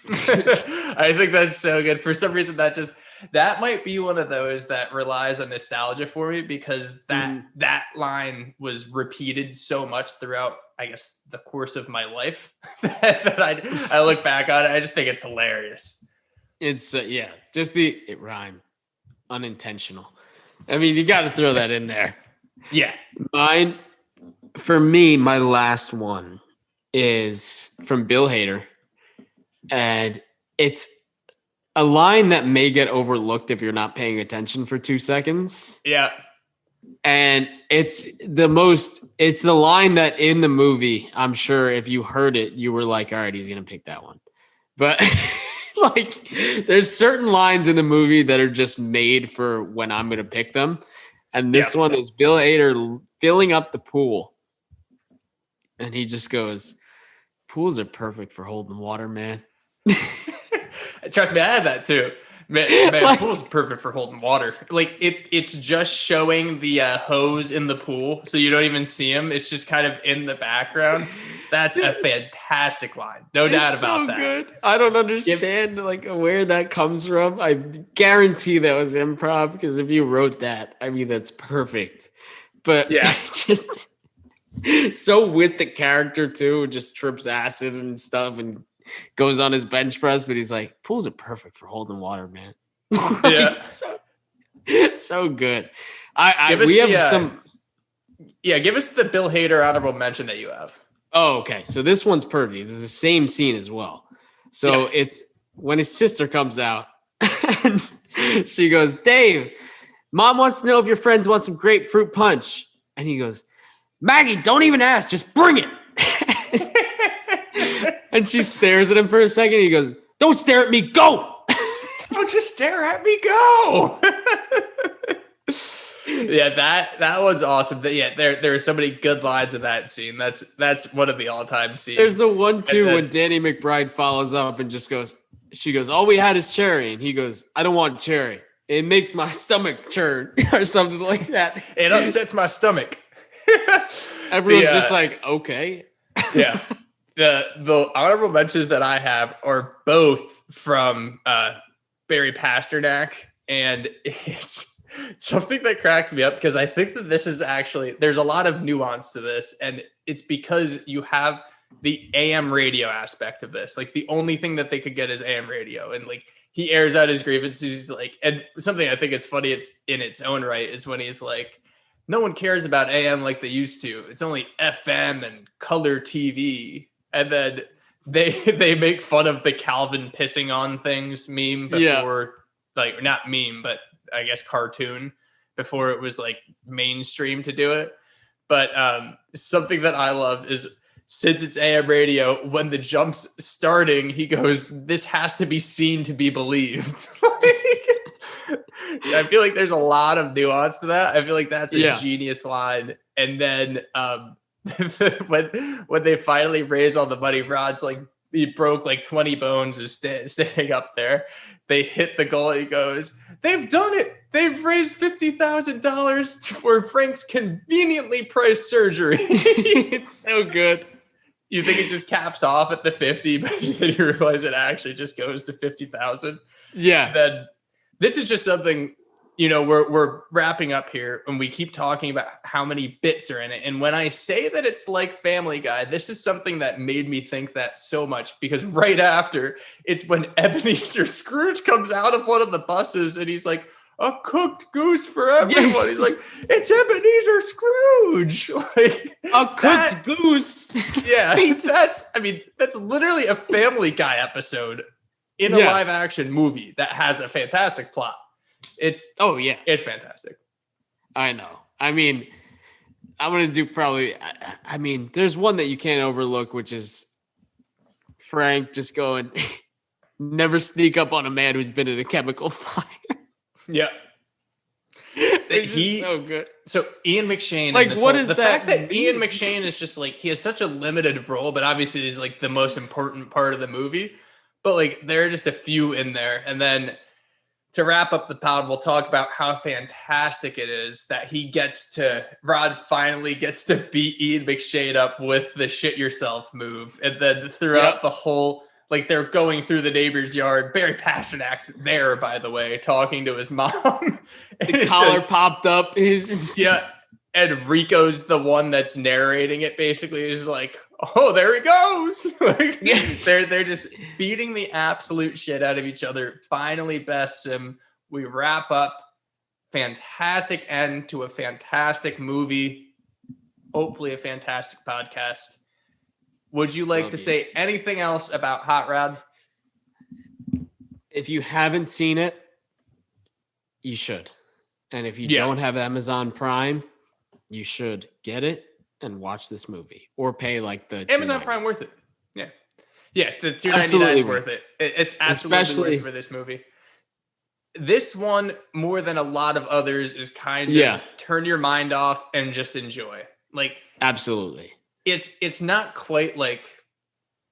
I think that's so good. For some reason, that might be one of those that relies on nostalgia for me, because that line was repeated so much throughout, I guess, the course of my life that I look back on it. I just think it's hilarious. It's it rhymed. Unintentional. I mean, you got to throw that in there. Yeah. For me, my last one is from Bill Hader. And it's a line that may get overlooked if you're not paying attention for 2 seconds. Yeah. And it's the line that in the movie, I'm sure if you heard it, you were like, all right, he's going to pick that one. But like, there's certain lines in the movie that are just made for when I'm going to pick them. And this one is Bill Hader filling up the pool. And he just goes, pools are perfect for holding water, man. Trust me, I had that too. Man, pool's perfect for holding water. Like it's just showing the hose in the pool, so you don't even see him. It's just kind of in the background. That's a fantastic line, no doubt about that. Good. I don't understand where that comes from. I guarantee that was improv, because if you wrote that, I mean, that's perfect. But So with the character too, just trips acid and stuff and goes on his bench press, but he's like, pools are perfect for holding water, man. Yeah. So good. Give us the Bill Hader honorable mention that you have. Oh, okay. So this one's perfect. This is the same scene as well. So it's when his sister comes out and she goes, Dave, Mom wants to know if your friends want some grapefruit punch. And he goes, Maggie, don't even ask. Just bring it. And she stares at him for a second. He goes, don't stare at me. Go. Don't just stare at me. Go. Yeah, that one's awesome. There are so many good lines in that scene. That's one of the all-time scenes. There's the one too when Danny McBride follows up and just goes, she goes, all we had is cherry. And he goes, I don't want cherry. It makes my stomach churn or something like that. It upsets my stomach. Everyone's just like, okay. Yeah. The honorable mentions that I have are both from Barry Pasternak, and it's something that cracks me up because I think that this is actually, there's a lot of nuance to this, and it's because you have the AM radio aspect of this. Like the only thing that they could get is AM radio, and like he airs out his grievances. He's like, and something I think is funny, it's in its own right, is when he's like, no one cares about AM like they used to. It's only FM and color TV. And then they make fun of the Calvin pissing on things meme before, like not meme, but I guess cartoon before it was like mainstream to do it. But something that I love is since it's AM radio, when the jump's starting, he goes, "This has to be seen to be believed." I feel like there's a lot of nuance to that. I feel like that's a genius line. And then when they finally raise all the money, Rod's like, he broke like 20 bones is standing up there. They hit the goal. He goes, they've done it. They've raised $50,000 for Frank's conveniently priced surgery. It's so good. You think it just caps off at the 50, but then you realize it actually just goes to 50,000. Yeah. Then this is just something, you know, we're wrapping up here and we keep talking about how many bits are in it. And when I say that it's like Family Guy, this is something that made me think that so much, because right after it's when Ebenezer Scrooge comes out of one of the buses and he's like, a cooked goose for everyone. He's like, it's Ebenezer Scrooge. Like a cooked goose. Yeah. That's literally a Family Guy episode in a live action movie that has a fantastic plot. It's fantastic. I know. I mean, I'm going to do probably, I mean, there's one that you can't overlook, which is Frank just going, never sneak up on a man who's been in a chemical fire. Yeah. He's so good. So Ian McShane, like, what is the that? fact that Ian McShane is just like, he has such a limited role, but obviously he's like the most important part of the movie. But like, there are just a few in there. And then to wrap up the pod, we'll talk about how fantastic it is that Rod finally gets to beat Ian McShane up with the shit yourself move. And then throughout the whole, like they're going through the neighbor's yard. Barry Pasternak's there, by the way, talking to his mom. The collar popped up. And Rico's the one that's narrating it. Basically, he's like, "Oh, there he goes!" Like, they're just beating the absolute shit out of each other. Finally, bests him. We wrap up. Fantastic end to a fantastic movie. Hopefully, a fantastic podcast. Would you like to say anything else about Hot Rod? If you haven't seen it, you should. And if you don't have Amazon Prime, you should get it and watch this movie, or pay like the Amazon Prime worth it. Yeah, the $2.99 is worth it. It's absolutely worth it for this movie. This one, more than a lot of others, is kind of turn your mind off and just enjoy. Like, absolutely. It's not quite like,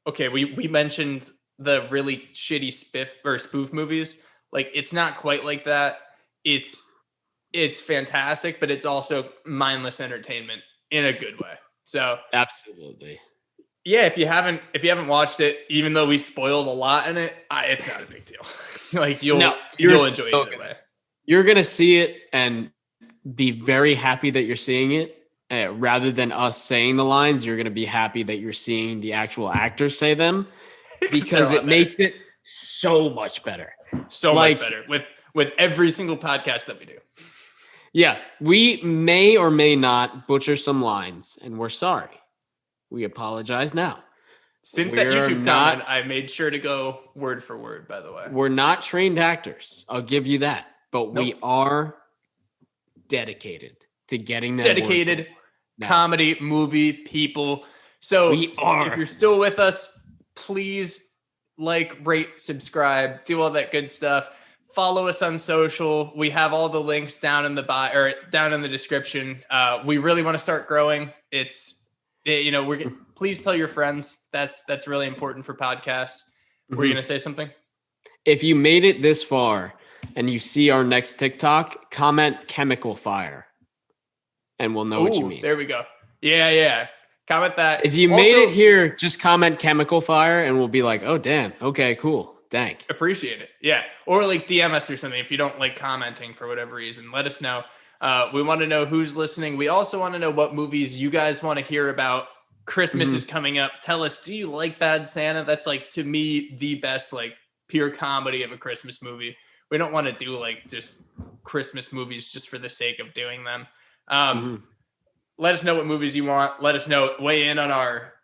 okay, we mentioned the really shitty spoof movies. Like, it's not quite like that. It's fantastic, but it's also mindless entertainment in a good way. So absolutely. Yeah, if you haven't watched it, even though we spoiled a lot in it, it's not a big deal. Like you'll enjoy it either way. You're gonna see it and be very happy that you're seeing it, rather than us saying the lines, you're going to be happy that you're seeing the actual actors say them because it makes it so much better. So much better with every single podcast that we do. Yeah, we may or may not butcher some lines, and we're sorry. We apologize now. Since that YouTube comment, I made sure to go word for word, by the way. We're not trained actors. I'll give you that. But we are dedicated to getting that dedicated comedy, movie people. So we are. If you're still with us, please like, rate, subscribe, do all that good stuff. Follow us on social. We have all the links down in the bio or down in the description. We really want to start growing. Please tell your friends. That's really important for podcasts. Were you going to say something? If you made it this far and you see our next TikTok, comment chemical fire and we'll know what you mean. There we go. Yeah. Comment that. If you made it here, just comment chemical fire and we'll be like, oh, damn. Okay, cool. Thank. Appreciate it. Yeah. Or like DM us or something. If you don't like commenting for whatever reason, let us know. We want to know who's listening. We also want to know what movies you guys want to hear about. Christmas is coming up. Tell us, do you like Bad Santa? That's like, to me, the best, like, pure comedy of a Christmas movie. We don't want to do like just Christmas movies just for the sake of doing them. Let us know what movies you want. Let us know, weigh in on our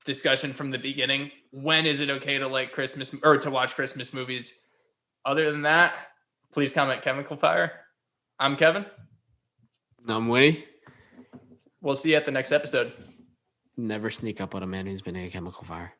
discussion from the beginning. When is it okay to like Christmas or to watch Christmas movies? Other than that, please comment chemical fire. I'm Kevin. I'm Wini. We'll see you at the next episode. Never sneak up on a man who's been in a chemical fire.